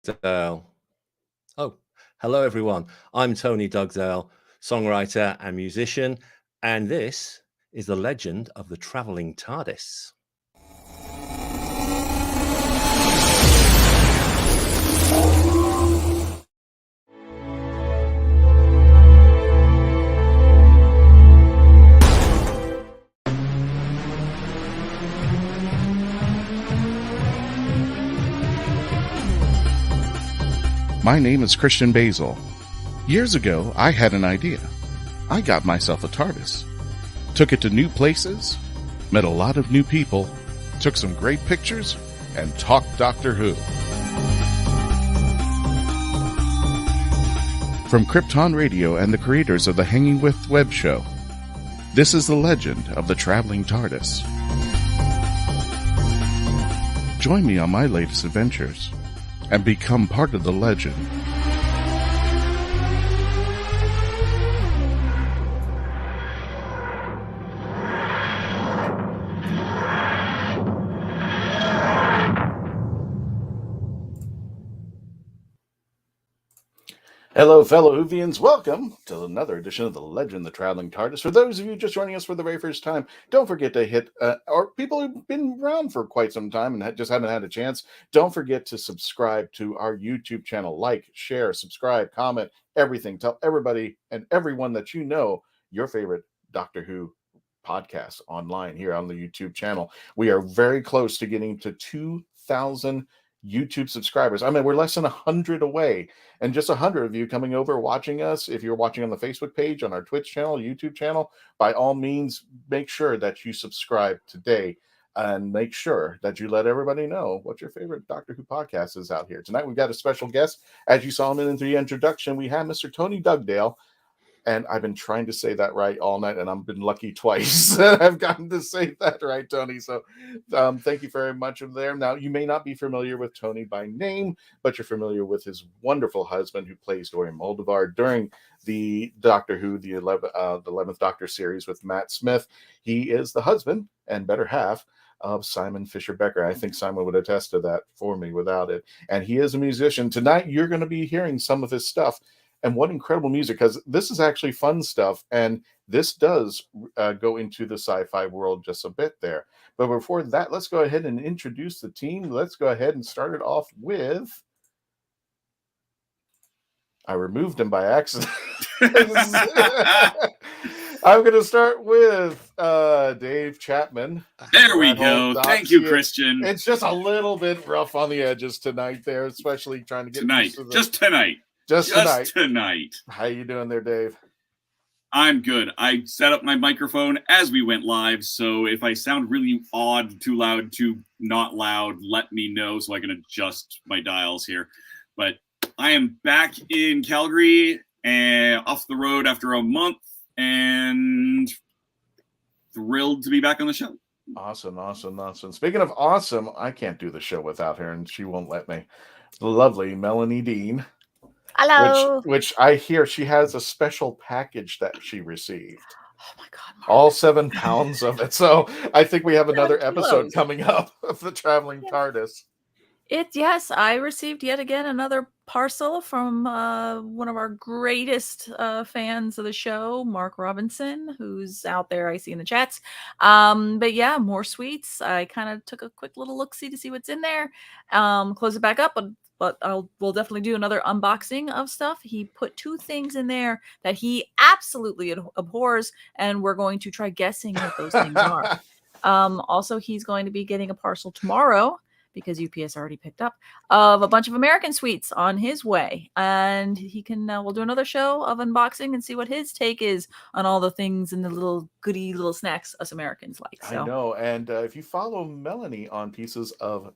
Dugdale. Oh, hello everyone. I'm Tony Dugdale, songwriter and musician, and this is the legend of the Traveling TARDIS. My name is Christian Basil. Years ago, I had an idea. I got myself a TARDIS. Took it to new places, met a lot of new people, took some great pictures, and talked Doctor Who. From Krypton Radio and the creators of the Hanging With web show, this is the legend of the Traveling TARDIS. Join me on my latest adventures and become part of the legend. Hello, fellow WHOvians. Welcome to another edition of The Legend, the Traveling TARDIS. For those of you just joining us for the very first time, don't forget to hit, or people who've been around for quite some time and just haven't had a chance, don't forget to subscribe to our YouTube channel. Like, share, subscribe, comment, everything. Tell everybody and everyone that you know your favorite Doctor Who podcast online here on the YouTube channel. We are very close to getting to 2,000 YouTube subscribers. I mean, we're less than 100 away, and just 100 of you coming over watching us. If you're watching on the Facebook page, on our Twitch channel, YouTube channel, by all means, make sure that you subscribe today and make sure that you let everybody know what your favorite Doctor Who podcast is out here. Tonight, we've got a special guest. As you saw him in the introduction, we have Mr. Tony Dugdale. And I've been trying to say that right all night, and I've been lucky twice. I've gotten to say that right, Tony. So thank you very much there. Now, you may not be familiar with Tony by name, but you're familiar with his wonderful husband who plays Dorium during the Doctor Who, the 11th Doctor series with Matt Smith. He is the husband and better half of Simon Fisher-Becker. I think Simon would attest to that for me without it. And he is a musician. Tonight, you're going to be hearing some of his stuff. And what incredible music, because this is actually fun stuff, and this does go into the sci-fi world just a bit there. But before that, let's go ahead and introduce the team. Let's go ahead and start it off with... I removed him by accident. I'm going to start with Dave Chapman. There we go. Thank you, Christian. It's just a little bit rough on the edges tonight there, especially trying to get... Tonight. Just tonight. Just tonight. How you doing there, Dave? I'm good. I set up my microphone as we went live, so if I sound really odd, too loud, too not loud, let me know so I can adjust my dials here. But I am back in Calgary and off the road after a month and thrilled to be back on the show. Awesome. Speaking of awesome, I can't do the show without her, and she won't let me. The lovely Melanie Dean. Hello. Which I hear she has a special package that she received. Oh my God, Mark. All 7 pounds of it. So I think we have another episode coming up of the Traveling TARDIS. Yes, I received yet again another parcel from one of our greatest fans of the show, Mark Robinson, who's out there I see in the chats. But yeah, more sweets. I kind of took a quick little look-see to see what's in there. Close it back up, but we'll definitely do another unboxing of stuff. He put 2 things in there that he absolutely abhors, and we're going to try guessing what those things are. Also, he's going to be getting a parcel tomorrow, because UPS already picked up, of a bunch of American sweets on his way. And he can, we'll do another show of unboxing and see what his take is on all the things and the little goody little snacks us Americans like. So. I know. And if you follow Melanie on Pieces of,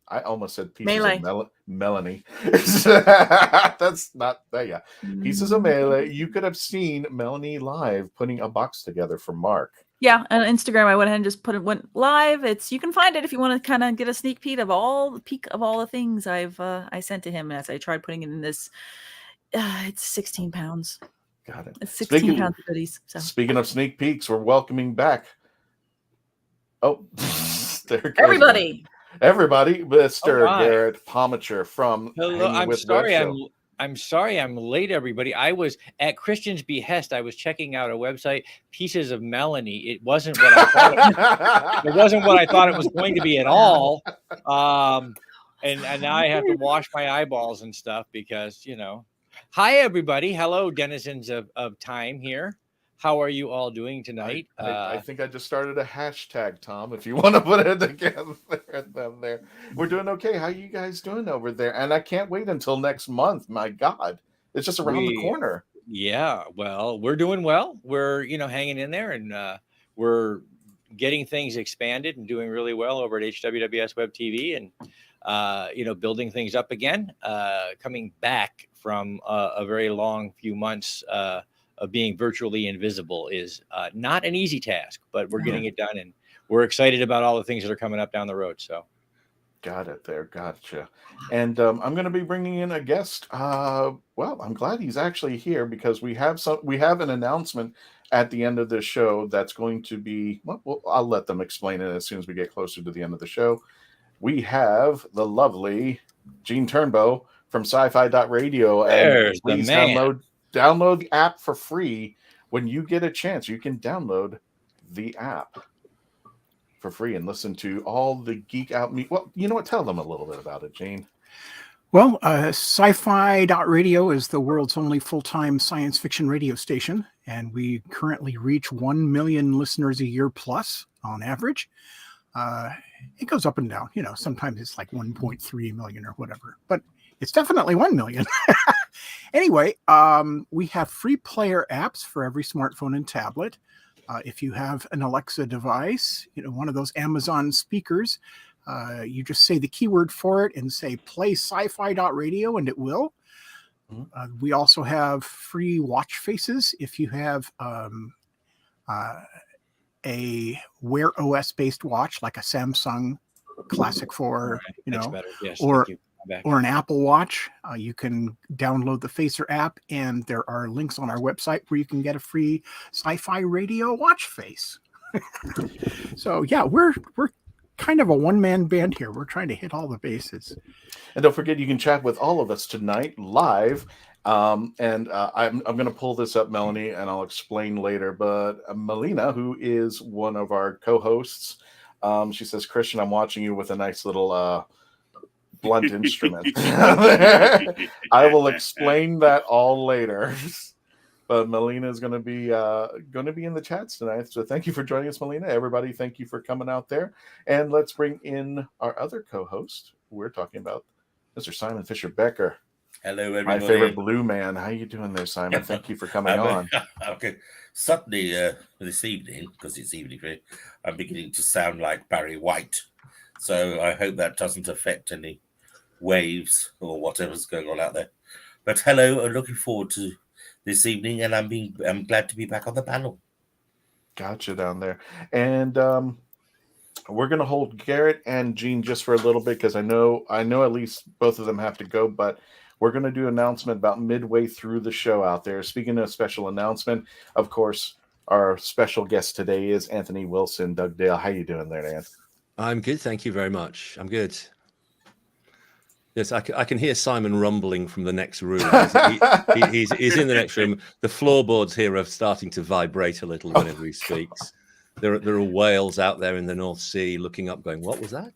I almost said Pieces Melee. of Melanie. That's not, yeah. Pieces of Melee. You could have seen Melanie live putting a box together for Mark. Yeah, on Instagram, I went ahead and just went live. You can find it if you want to kind of get a sneak peek of all the things I sent to him as I tried putting it in this. It's 16 pounds. Got it. It's 16 pounds of goodies. So. Speaking of sneak peeks, we're welcoming back. Oh, there goes everybody. Everybody, Mr. my. Garrett Pomacher from Hello. Hanging I'm with sorry. Web Show. I'm sorry I'm late, everybody. I was at Christian's behest. I was checking out a website, Pieces of Melanie. It wasn't what I thought. It wasn't what I thought it was going to be at all. And now I have to wash my eyeballs and stuff because, you know. Hi, everybody. Hello, denizens of time here. How are you all doing tonight? I think I just started a hashtag, Tom, if you want to put it together there. We're doing okay. How you guys doing over there? And I can't wait until next month. My God. It's just around the corner. Yeah, well, we're doing well. We're, hanging in there, and we're getting things expanded and doing really well over at HWWS Web TV and, building things up again, coming back from a very long few months of being virtually invisible is not an easy task, but we're getting it done, and we're excited about all the things that are coming up down the road. So, got it there, gotcha. And I'm going to be bringing in a guest. Well, I'm glad he's actually here because we have an announcement at the end of the show that's going to be. Well, I'll let them explain it as soon as we get closer to the end of the show. We have the lovely Gene Turnbow from Sci-Fi.radio, and please download the app for free. When you get a chance, you can download the app for free and listen to all the geek out me. Well, you know what? Tell them a little bit about it, Gene. Well, Sci-Fi.radio is the world's only full-time science fiction radio station, and we currently reach 1 million listeners a year plus on average. It goes up and down. Sometimes it's like 1.3 million or whatever, but it's definitely 1 million. Anyway, we have free player apps for every smartphone and tablet. If you have an Alexa device, one of those Amazon speakers, you just say the keyword for it and say play sci-fi.radio and it will. We also have free watch faces if you have a Wear OS based watch like a Samsung Classic 4, yes, or an Apple Watch. You can download the Facer app, and there are links on our website where you can get a free Sci-Fi Radio watch face. So yeah, we're kind of a one-man band here. We're trying to hit all the bases. And don't forget, you can chat with all of us tonight live. I'm going to pull this up, Melanie, and I'll explain later. But Melina, who is one of our co-hosts, she says, Christian, I'm watching you with a nice little blunt instrument. I will explain that all later. But Melina is going to be in the chats tonight. So thank you for joining us, Melina. Everybody, thank you for coming out there. And let's bring in our other co-host. We're talking about Mr. Simon Fisher-Becker. Hello, everybody. My favorite blue man. How you doing there, Simon? Thank you for coming on. Okay. Suddenly, this evening, because it's evening, I'm beginning to sound like Barry White. So I hope that doesn't affect any waves or whatever's going on out there. But hello, I'm looking forward to this evening, and I'm glad to be back on the panel. Gotcha down there. And we're going to hold Garrett and Gene just for a little bit because I know at least both of them have to go, but we're going to do an announcement about midway through the show out there. Speaking of special announcement, of course, our special guest today is Anthony Wilson Dugdale. How you doing there, Anth? I'm good. Thank you very much. I'm good. Yes, I can hear Simon rumbling from the next room. He's in the next room. The floorboards here are starting to vibrate a little whenever he speaks. There are whales out there in the North Sea looking up going, what was that?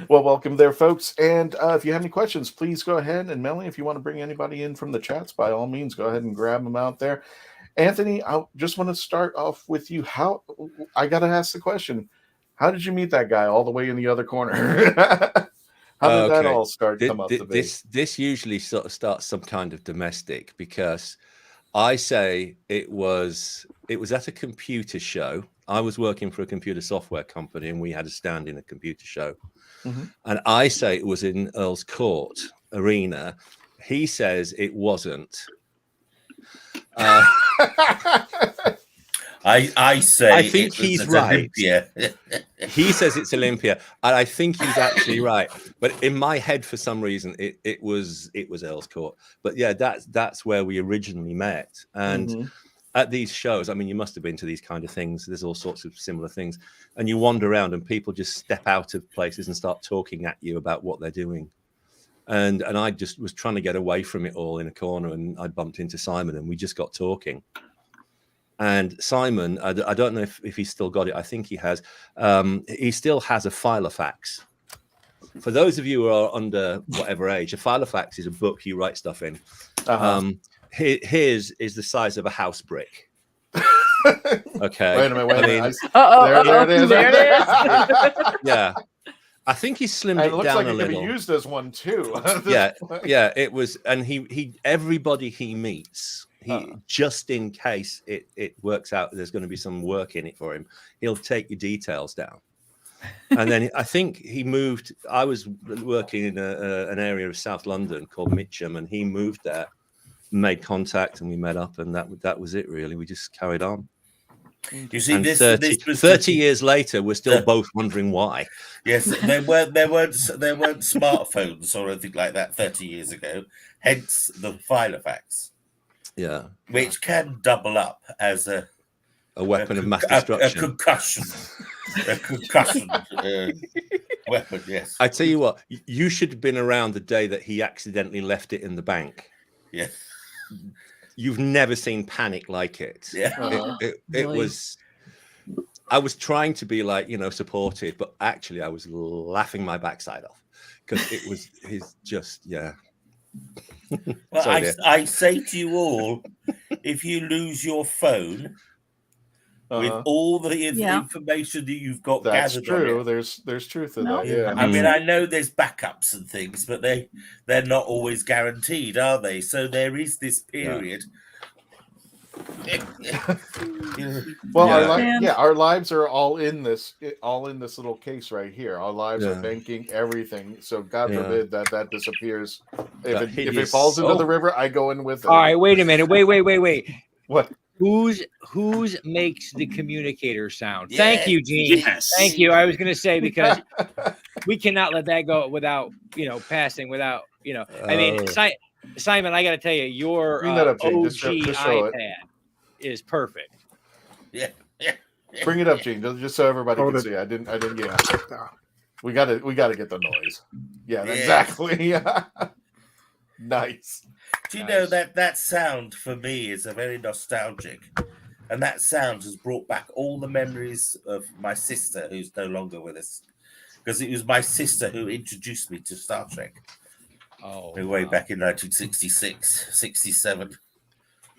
Well, welcome there, folks. And if you have any questions, please go ahead. And Melanie, if you want to bring anybody in from the chats, by all means, go ahead and grab them out there. Anthony, I just want to start off with you. I got to ask the question. How did you meet that guy all the way in the other corner? How did that all start? This usually sort of starts some kind of domestic because I say it was at a computer show. I was working for a computer software company and we had a stand in a computer show. Mm-hmm. And I say it was in Earl's Court Arena. He says it wasn't. I say I think he's right. Olympia. He says it's Olympia, and I think he's actually right. But in my head, for some reason, it was Earl's Court. But yeah, that's where we originally met, and at these shows, I mean, you must have been to these kind of things. There's all sorts of similar things. And you wander around and people just step out of places and start talking at you about what they're doing. And I just was trying to get away from it all in a corner, and I bumped into Simon and we just got talking. And Simon, I don't know if he's still got it. I think he has. He still has a Filofax. For those of you who are under whatever age, a Filofax is a book you write stuff in. His is the size of a house brick. Okay. Wait a minute. I mean, there it is. There it is. Yeah. I think he slimmed And it it looks down like a it could little. be used as one too. Yeah, it was, and he everybody he meets, just in case it works out, there's going to be some work in it for him, he'll take your details down. And then I think he moved. I was working in an area of South London called Mitcham, and he moved there, made contact, and we met up, and that was it. Really, we just carried on. You see, And this 30 years later, we're still both wondering why. Yes, there weren't smartphones or anything like that 30 years ago. Hence the Filofax. Yeah, which can double up as a weapon of mass destruction, a concussion weapon. Yes, I tell you what, you should have been around the day that he accidentally left it in the bank. Yeah. You've never seen panic like it. Yeah. It Really? was. I was trying to be like, supportive, but actually I was laughing my backside off because it was Well, Sorry, I say to you all, if you lose your phone with all the information that you've got That's gathered true. on it, There's truth in that. Yeah. I mean, I know there's backups and things, but they're not always guaranteed, are they? So there is this period. Well, our lives are all in this little case right here. Our lives are banking everything. So God forbid that disappears. If it falls into the river, I go in with it. All right, wait a minute. Wait. What? Whose makes the communicator sound? Yes. Thank you, Gene. Yes. Thank you. I was going to say, because we cannot let that go without, passing without, I mean, Simon, I got to tell you, your Bring that up, Gene. OG Just show iPad it. is perfect. Yeah. Bring it up, Gene, just so everybody can see. I didn't. Yeah. We got to get the noise. Yeah, exactly. Nice. Do you know that sound for me is a very nostalgic, and that sound has brought back all the memories of my sister, who's no longer with us, because it was my sister who introduced me to Star Trek. Way back in 1966, 67.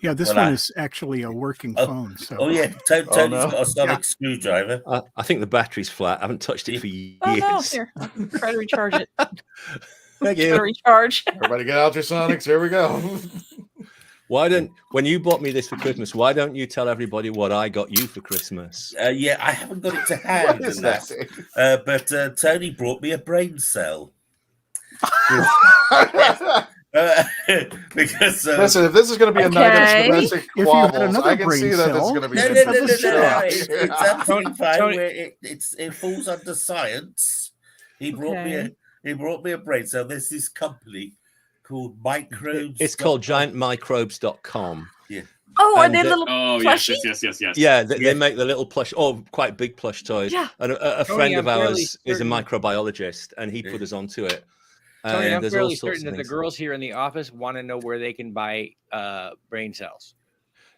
Yeah, this one is actually a working phone. So. Oh yeah, Tony's got a sonic screwdriver. I think the battery's flat. I haven't touched it for years. Oh no! Here, try to recharge it. Thank you. Try to recharge. Everybody get ultrasonics. Here we go. When you bought me this for Christmas, why don't you tell everybody what I got you for Christmas? Yeah, I haven't got it to hand. What is that? But Tony brought me a brain cell. Because listen, if this is going to be a night of domestic squabbles, I can see that this is going to be. It's absolutely fine. It falls under science. He brought me a brain cell. There's this company called Microbes. It's called giantmicrobes.com. Yeah. Oh, are they little yes. plushies? Yeah, they make the little plush, quite big plush toys. Yeah. And a friend of ours is a microbiologist, and he put us onto it. Tony, I'm there's fairly all sorts certain of that the things. girls here in the office want to know where they can buy brain cells.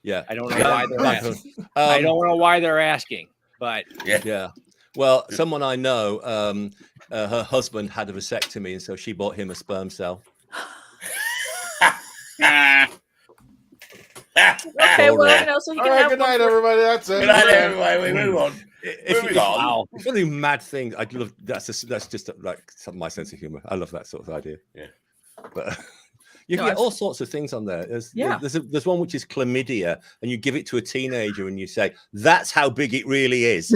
Yeah. I don't know why they're asking. I don't know why they're asking, but yeah. Well, someone I know, her husband had a vasectomy, and so she bought him a sperm cell. Okay, well, so he can have good night, everybody. That's it. Good night, everybody. We move on. Wow, really mad thing. I love that's just like my sense of humor. I love that sort of idea. Yeah, but you can get all sorts of things on there. There's one which is chlamydia, and you give it to a teenager, and you say that's how big it really is.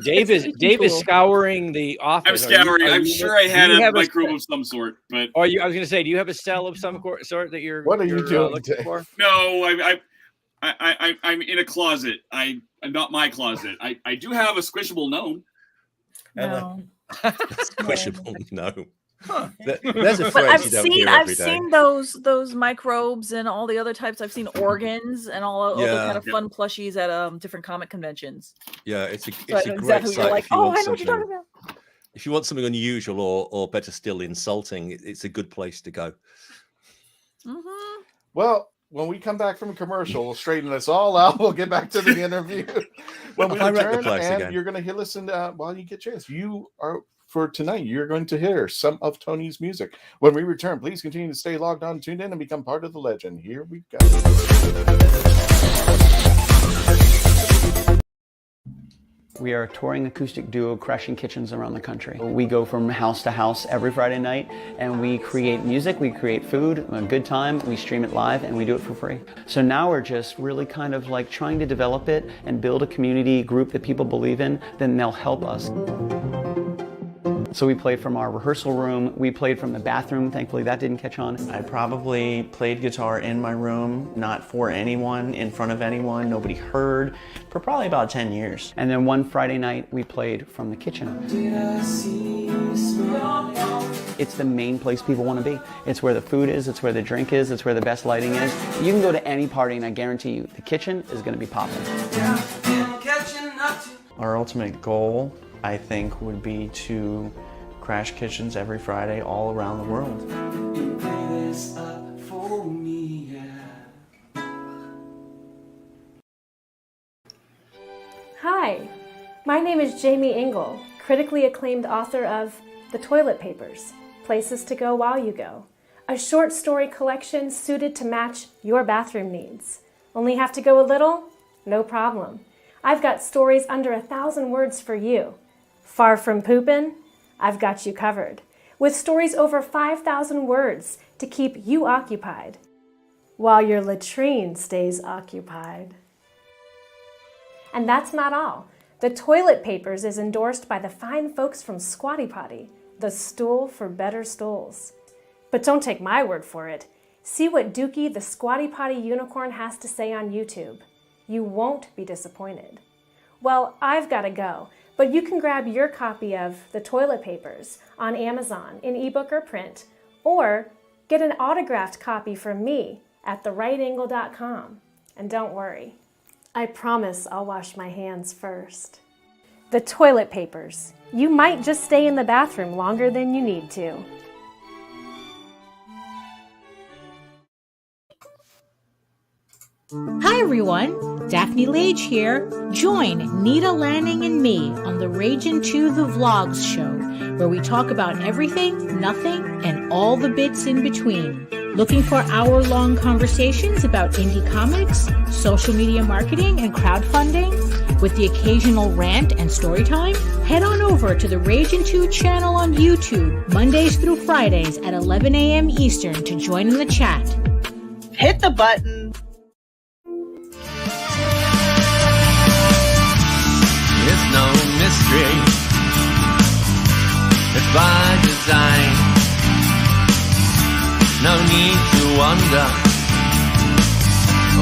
Dave is scouring the office. I'm scouring. I'm sure I had a microbe of some sort, but I was going to say, do you have a cell of some sort that you're? What are you doing looking for? No, I'm in a closet. I'm not my closet. I do have a squishable gnome. No. Squishable gnome. There's a But phrase you don't hear I've every day. seen those microbes and all the other types. I've seen organs and all the kind of fun plushies at different comic conventions. Yeah, it's a So I it's know a great exactly what site you're like. if you Oh, want I know what you're talking something. about. If you want something unusual or better still insulting, it's a good place to go. Mm-hmm. Well, when we come back from a commercial, we'll straighten this all out. We'll get back to the interview when we I wreck the return, place and again. you're going to listen while you get a chance. You are for tonight. You're going to hear some of Tony's music. When we return, please continue to stay logged on, tuned in, and become part of the legend. Here we go. We are a touring acoustic duo crashing kitchens around the country. We go from house to house every Friday night and we create music, we create food, a good time, we stream it live and we do it for free. So now we're just really kind of like trying to develop it and build a community group that people believe in, then they'll help us. So we played from our rehearsal room, we played from the bathroom, thankfully that didn't catch on. I probably played guitar in my room, not for anyone, in front of anyone, nobody heard, for probably about 10 years. And then one Friday night we played from the kitchen. It's the main place people want to be. It's where the food is, it's where the drink is, it's where the best lighting is. You can go to any party and I guarantee you the kitchen is going to be popping. Our ultimate goal, I think, would be to crash kitchens every Friday all around the world. Hi, my name is Jamie Engel, critically acclaimed author of The Toilet Papers, Places to Go While You Go, a short story collection suited to match your bathroom needs. Only have to go a little? No problem. I've got stories under 1,000 words for you. Far from poopin'? I've got you covered, with stories over 5,000 words to keep you occupied, while your latrine stays occupied. And that's not all. The Toilet Papers is endorsed by the fine folks from Squatty Potty, the stool for better stools. But don't take my word for it. See what Dookie the Squatty Potty unicorn has to say on YouTube. You won't be disappointed. Well, I've got to go. But you can grab your copy of The Toilet Papers on Amazon in ebook or print, or get an autographed copy from me at therightangle.com. And don't worry, I promise I'll wash my hands first. The Toilet Papers. You might just stay in the bathroom longer than you need to. Hi everyone, Daphne Lage here. Join Nita Lanning and me on the Ragin' to the Vlogs show, where we talk about everything, nothing, and all the bits in between. Looking for hour-long conversations about indie comics, social media marketing, and crowdfunding, with the occasional rant and story time? Head on over to the Ragin' 2 channel on YouTube, Mondays through Fridays at 11 a.m. Eastern to join in the chat. Hit the button. It's no mystery. It's by design. No need to wonder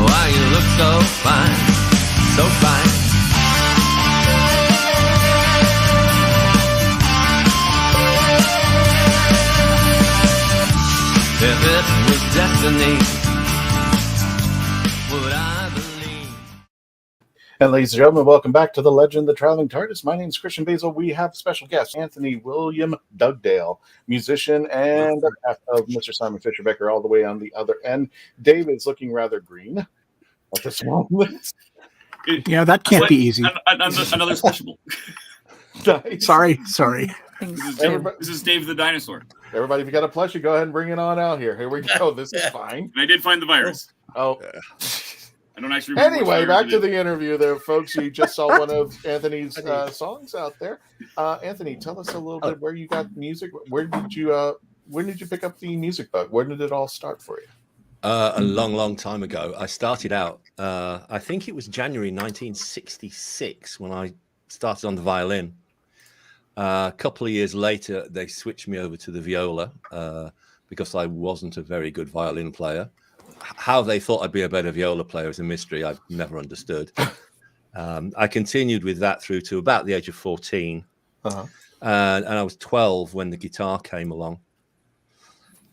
why you look so fine, so fine. If it was destiny, would I believe? And ladies and gentlemen, welcome back to the Legend, the Traveling TARDIS. My name is Christian Basil. We have special guest, Anthony William Dugdale, musician and half of Mr. Simon Fisher-Becker, all the way on the other end. David's looking rather green at this moment. Yeah, that can't be easy. Another special. Nice. Sorry. This is Dave the Dinosaur. Everybody, if you got a plushie, go ahead and bring it on out here. Here we go. This is fine. And I did find the virus. Oh. I don't actually remember. Anyway, back to the interview there, folks. You just saw one of Anthony's songs out there. Anthony, tell us a little bit where you got music. When did you pick up the music bug? Where did it all start for you? A long time ago. I started out, I think it was January 1966 when I started on the violin. A couple of years later, they switched me over to the viola because I wasn't a very good violin player. How they thought I'd be a better viola player is a mystery I've never understood. I continued with that through to about the age of 14. And I was 12 when the guitar came along.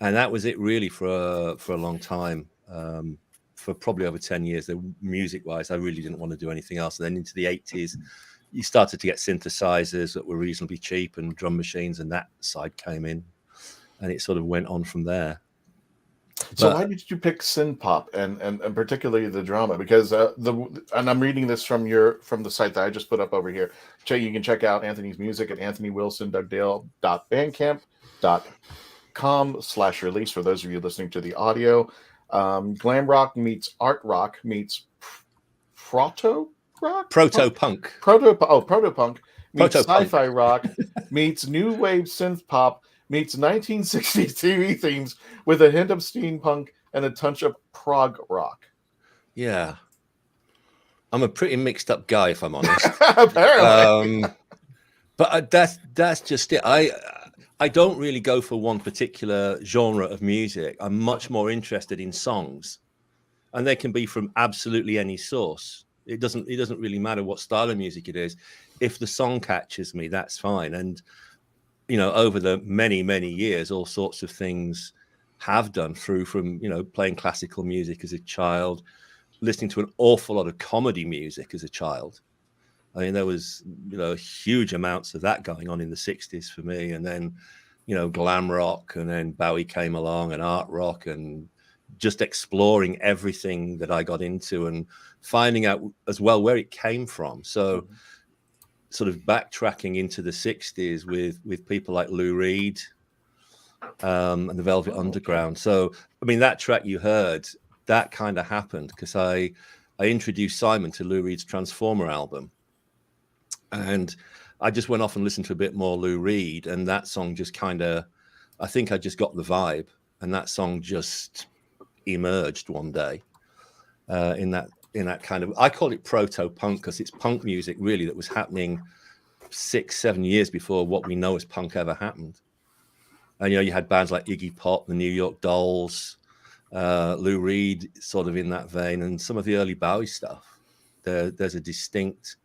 And that was it really for a long time. For probably over 10 years, music wise, I really didn't want to do anything else. And then into the 80s, you started to get synthesizers that were reasonably cheap and drum machines, and that side came in, and it sort of went on from there. So why did you pick synth pop and particularly the drama? Because and I'm reading this from the site that I just put up over here. You can check out Anthony's music at anthonywilsondugdale.bandcamp.com/release for those of you listening to the audio. Glam rock meets art rock meets proto rock, proto punk, proto punk meets sci-fi rock meets new wave synth pop meets 1960s TV themes with a hint of steampunk and a touch of prog rock. Yeah, I'm a pretty mixed up guy, if I'm honest. Apparently, but that's just it. I don't really go for one particular genre of music. I'm much more interested in songs, and they can be from absolutely any source. It doesn't really matter what style of music it is. If the song catches me, that's fine. And over the many years, all sorts of things have done from playing classical music as a child, listening to an awful lot of comedy music as a child. I mean, there was, huge amounts of that going on in the 60s for me. And then, glam rock, and then Bowie came along, and art rock, and just exploring everything that I got into and finding out as well where it came from. So sort of backtracking into the 60s with people like Lou Reed and the Velvet Underground. So, I mean, that track you heard, that kind of happened because I introduced Simon to Lou Reed's Transformer album. And I just went off and listened to a bit more Lou Reed, and that song just I think I just got the vibe, and that song just emerged one day in that kind of, I call it proto punk because it's punk music really that was happening 6-7 years before what we know as punk ever happened. And you had bands like Iggy Pop, the New York Dolls, Lou Reed sort of in that vein, and some of the early Bowie stuff. There's a distinct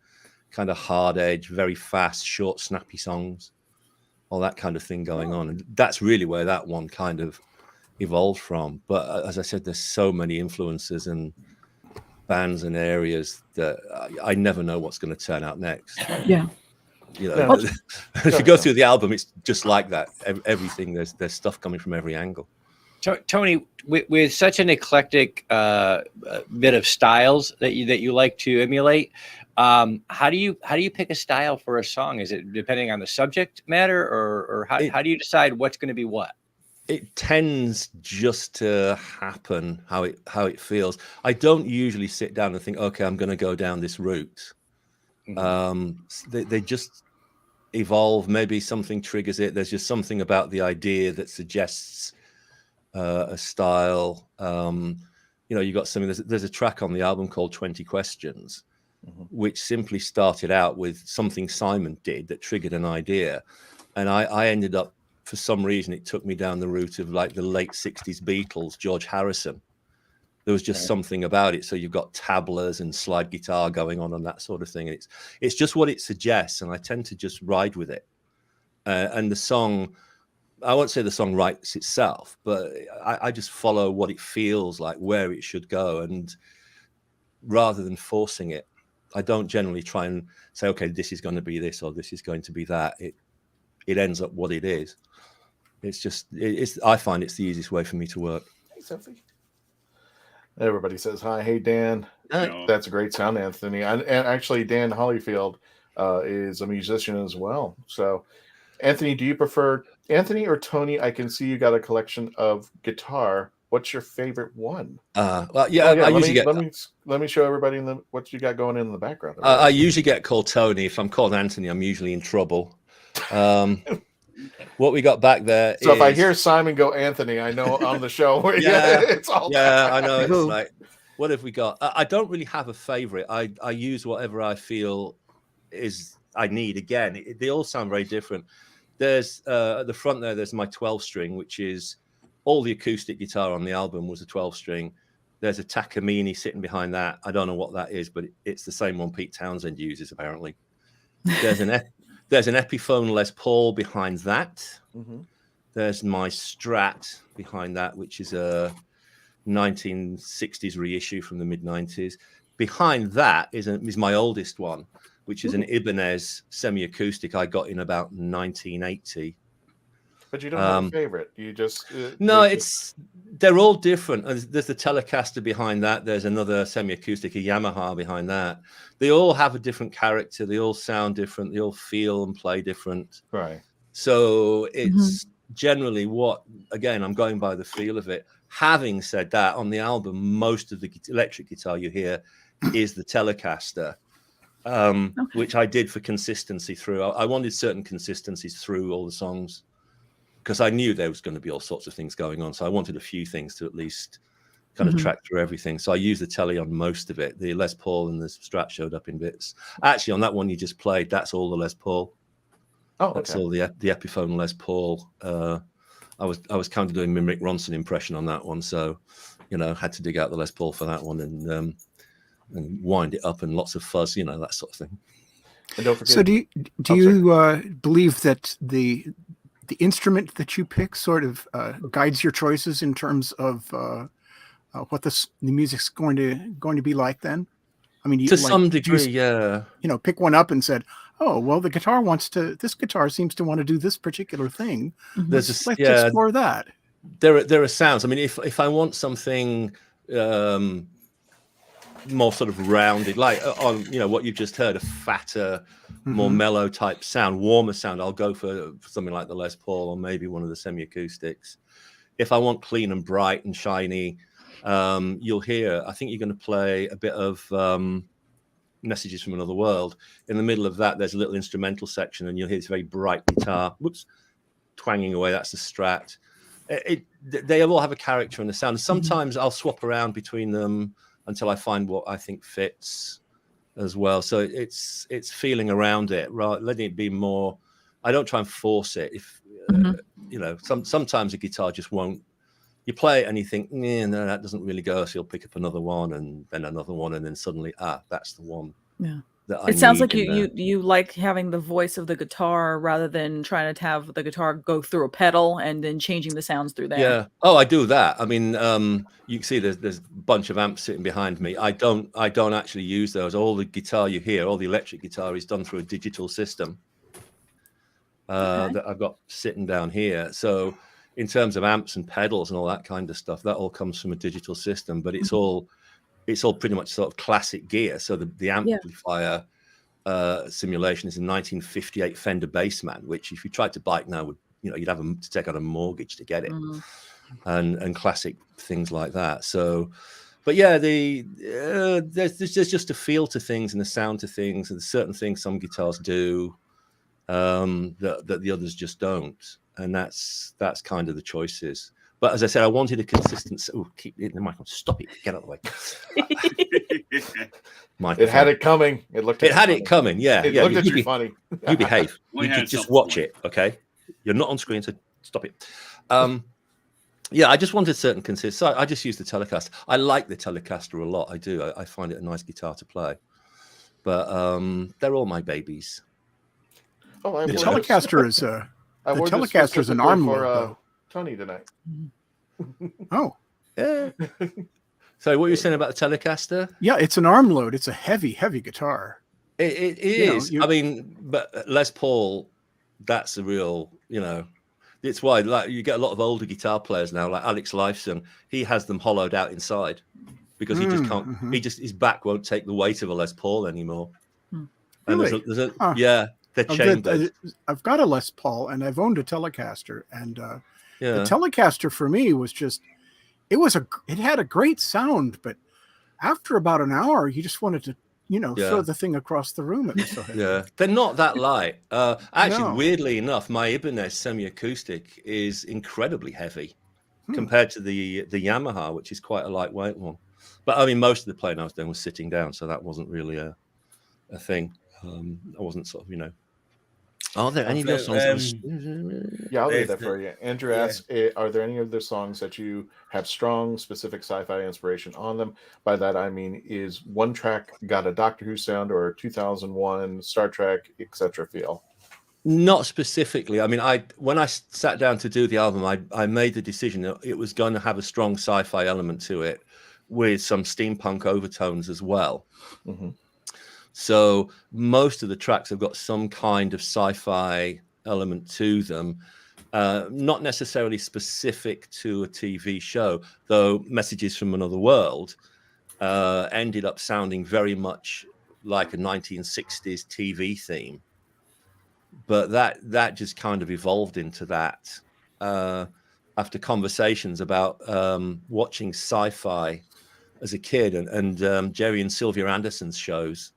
kind of hard edge, very fast, short, snappy songs, all that kind of thing going on. And that's really where that one kind of evolved from. But as I said, there's so many influences and bands and areas that I never know what's going to turn out next. Yeah. If you go through the album, it's just like that. Everything, there's stuff coming from every angle. Tony, with such an eclectic bit of styles that you like to emulate, how do you pick a style for a song? Is it depending on the subject matter, or how do you decide what's going to be what? It tends just to happen how it feels. I don't usually sit down and think, okay, I'm going to go down this route. They just evolve. Maybe something triggers it. There's just something about the idea that suggests a style. You got something. There's a track on the album called 20 Questions, which simply started out with something Simon did that triggered an idea, and I ended up, for some reason, it took me down the route of like the late 60s Beatles, George Harrison. There was just something about it. So you've got tablas and slide guitar going on and that sort of thing. It's just what it suggests, and I tend to just ride with it. And the song, I won't say the song writes itself, but I just follow what it feels like, where it should go. And rather than forcing it, I don't generally try and say, okay, this is going to be this or this is going to be that. It ends up what it is. It's just, I find it's the easiest way for me to work. Hey, Sophie. Everybody says hi. Hey, Dan. That's a great sound, Anthony. And actually, Dan Hollyfield is a musician as well. So, Anthony, do you prefer Anthony or Tony? I can see you got a collection of guitar. What's your favorite one? Well, yeah, I usually get. Let me show everybody what you got going in the background. I usually get called Tony. If I'm called Anthony, I'm usually in trouble. What we got back there. So if I hear Simon go Anthony, I know on the show. It's all. Yeah, I know. It's like, what have we got? I don't really have a favorite. I use whatever I feel is I need. Again, they all sound very different. There's at the front there. There's my 12-string, which is all the acoustic guitar on the album was a 12-string. There's a Takamine sitting behind that. I don't know what that is, but it's the same one Pete Townsend uses apparently. There's an Epiphone Les Paul behind that. There's my Strat behind that, which is a 1960s reissue from the mid-90s. Behind that is my oldest one, which is an Ibanez semi-acoustic I got in about 1980. But you don't have a favorite. You just no, they're all different. There's the Telecaster behind that. There's another semi-acoustic, a Yamaha behind that. They all have a different character. They all sound different. They all feel and play different. Right. So it's generally again, I'm going by the feel of it. Having said that, on the album, most of the electric guitar you hear is the Telecaster, which I did for consistency through. I wanted certain consistencies through all the songs, because I knew there was going to be all sorts of things going on. So I wanted a few things to at least kind of track through everything. So I used the Tele on most of it. The Les Paul and the Strat showed up in bits. Actually, on that one you just played, that's all the Les Paul. Oh, okay. That's all the Epiphone Les Paul. I was kind of doing Mick Ronson impression on that one. So, had to dig out the Les Paul for that one and wind it up and lots of fuzz, that sort of thing. And don't forget, so do you believe that the instrument that you pick sort of guides your choices in terms of what the music's going to be like then? I mean, to some degree, yeah. Pick one up and said, "Oh, well, this guitar seems to want to do this particular thing. Let's explore that." There are sounds. I mean, if I want something more sort of rounded, like on what you've just heard, a fatter, more mellow type sound, warmer sound, I'll go for something like the Les Paul or maybe one of the semi-acoustics. If I want clean and bright and shiny, you'll hear, I think you're going to play a bit of Messages from Another World. In the middle of that, there's a little instrumental section and you'll hear this very bright guitar, twanging away. That's the Strat. They all have a character and a sound. Sometimes I'll swap around between them until I find what I think fits as well. So it's feeling around it, right? Letting it be more. I don't try and force it. If sometimes a guitar just won't. You play it and you think, no, that doesn't really go. So you'll pick up another one and then another one, and then suddenly, that's the one. Yeah. It sounds like you like having the voice of the guitar rather than trying to have the guitar go through a pedal and then changing the sounds through there. Yeah. Oh, I do that. I mean, you can see there's a bunch of amps sitting behind me. I don't actually use those. All the guitar you hear, all the electric guitar is done through a digital system that I've got sitting down here. So in terms of amps and pedals and all that kind of stuff, that all comes from a digital system, but it's all pretty much sort of classic gear. So the amplifier simulation is a 1958 Fender Bassman, which if you tried to buy it now, you'd have to take out a mortgage to get it, and classic things like that. So, but yeah, there's just a feel to things and a sound to things, and there's certain things some guitars do that the others just don't, and that's kind of the choices. But as I said, I wanted a consistent. Oh, keep it in the microphone. Stop it. Get out of the way. It had it coming. It had it coming. Yeah. It looked at you funny. You behave. You just watch it. Okay. You're not on screen, so stop it. Yeah, I just wanted certain consistency. So I just used the Telecaster. I like the Telecaster a lot. I do. I find it a nice guitar to play. But they're all my babies. Oh, the Telecaster is an arm load. Tony tonight. Oh. Yeah. So what were you saying about the Telecaster? Yeah, it's an arm load. It's a heavy guitar. It is. I mean, but Les Paul, that's a real, it's why you get a lot of older guitar players now, like Alex Lifeson. He has them hollowed out inside because he just can't. His back won't take the weight of a Les Paul anymore. Really? And they're chambered. I've got a Les Paul and I've owned a Telecaster, and the Telecaster for me was just, it had a great sound, but after about an hour, you just wanted to, throw the thing across the room. It was so heavy. Yeah, they're not that light. Actually, weirdly enough, my Ibanez semi-acoustic is incredibly heavy compared to the Yamaha, which is quite a lightweight one. But I mean, most of the playing I was doing was sitting down, so that wasn't really a thing. I wasn't sort of, Are there any of your songs? Yeah, I'll read that for you. Andrew asks, are there any of the songs that you have strong, specific sci-fi inspiration on them? By that, I mean, is one track got a Doctor Who sound or a 2001 Star Trek, etc. feel? Not specifically. I mean, when I sat down to do the album, I made the decision that it was going to have a strong sci-fi element to it, with some steampunk overtones as well. Mm-hmm. So most of the tracks have got some kind of sci-fi element to them, not necessarily specific to a TV show, though Messages from Another World ended up sounding very much like a 1960s TV theme. But that just kind of evolved into that after conversations about watching sci-fi as a kid, and Jerry and Sylvia Anderson's shows.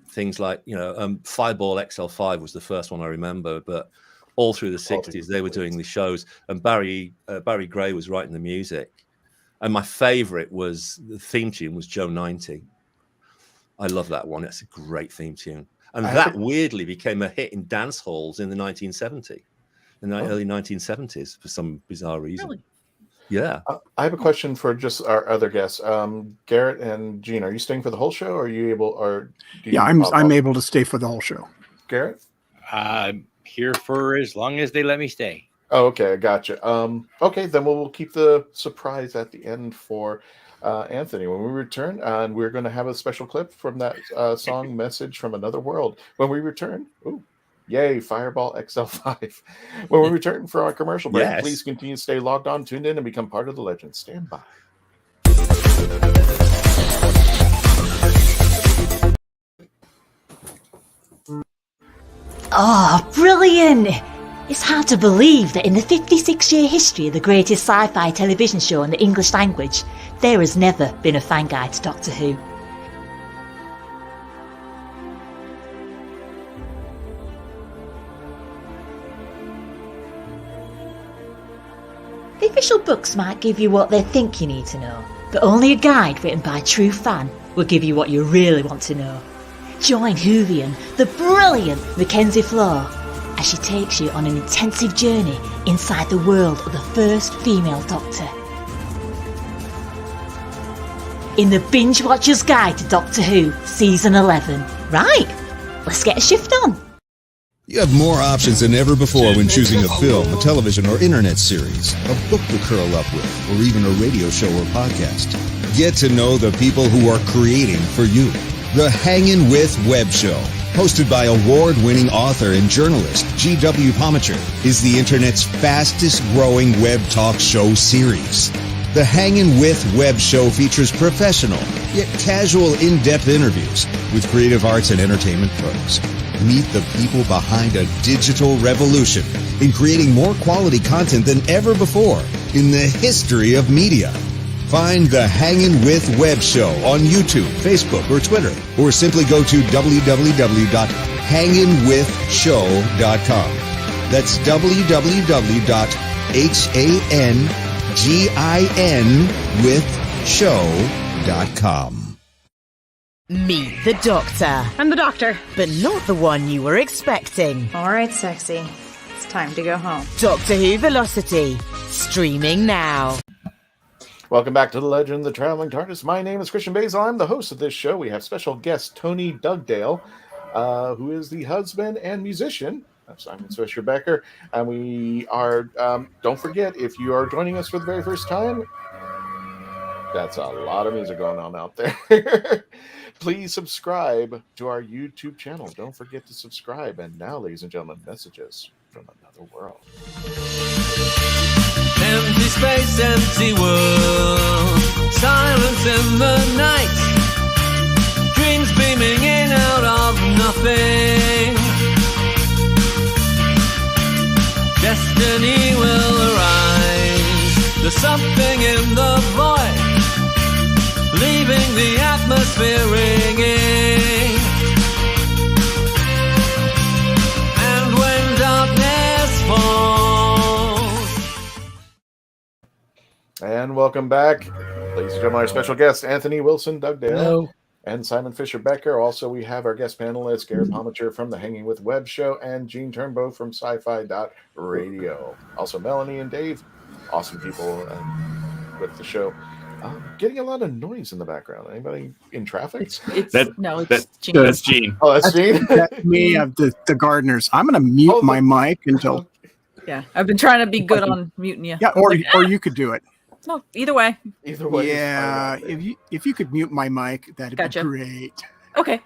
Things like, Fireball XL5 was the first one I remember, but all through the 60s they were doing these shows, and Barry Gray was writing the music. And my favorite was the theme tune was Joe 90. I love that one. It's a great theme tune. And that weirdly became a hit in dance halls in the early 1970s for some bizarre reason. Really? Yeah. I have a question for just our other guests. Garrett and Gene, are you staying for the whole show? Or are you able? Or do you I'm able to stay for the whole show. Garrett, I'm here for as long as they let me stay. Oh, okay, gotcha. Okay, then we'll keep the surprise at the end for Anthony when we return, and we're going to have a special clip from that song "Message from Another World." When we return, ooh, yay, Fireball XL5. When we return for our commercial break, Yes. Please continue to stay logged on, tuned in, and become part of the legend. Stand by. Oh, brilliant! It's hard to believe that in the 56-year history of the greatest sci-fi television show in the English language, there has never been a fan guide to Doctor Who. The official books might give you what they think you need to know, but only a guide written by a true fan will give you what you really want to know. Join WHOvian, the brilliant Mackenzie Flaw, as she takes you on an intensive journey inside the world of the first female Doctor. In the Binge Watcher's Guide to Doctor Who, Season 11. Right, let's get a shift on. You have more options than ever before when choosing a film, a television or internet series, a book to curl up with, or even a radio show or podcast. Get to know the people who are creating for you. The Hangin' With Web Show, hosted by award-winning author and journalist G.W. Pomacher, is the internet's fastest-growing web talk show series. The Hangin' With Web Show features professional, yet casual, in-depth interviews with creative arts and entertainment pros. Meet the people behind a digital revolution in creating more quality content than ever before in the history of media. Find the Hangin' With Web Show on YouTube, Facebook, or Twitter, or simply go to www.hanginwithshow.com. That's www.hanginwithshow.com. Meet the Doctor. I'm the Doctor. But not the one you were expecting. All right, sexy. It's time to go home. Doctor Who Velocity. Streaming now. Welcome back to the Legend of the Traveling TARDIS. My name is Christian Basil. I'm the host of this show. We have special guest Tony Dugdale, who is the husband and musician of Simon Fisher-Becker. And we are, don't forget, if you are joining us for the very first time, that's a lot of music going on out there. Please subscribe to our YouTube channel. Don't forget to subscribe. And now, ladies and gentlemen, messages from another world. Empty space, empty world, silence in the night, dreams beaming in out of nothing. Destiny will arise, there's something in the void, leaving the atmosphere ringing. And when darkness falls. And welcome back, ladies and gentlemen, our special guest, Anthony Wilson Dugdale. Hello. And Simon Fisher-Becker. Also, we have our guest panelist, Garrett Pomacher from the Hanging With Web Show, and Gene Turnbow from Sci Fi Radio. Also, Melanie and Dave, awesome people with the show. Getting a lot of noise in the background. Anybody in traffic? It's Gene. That's Gene. Oh, that's Gene. That's me, the gardeners. I'm going to mute my mic until. Yeah, I've been trying to be good on muting you. Yeah, or you could do it. No, either way. Either way. Yeah, if you could mute my mic, that'd be great. Okay.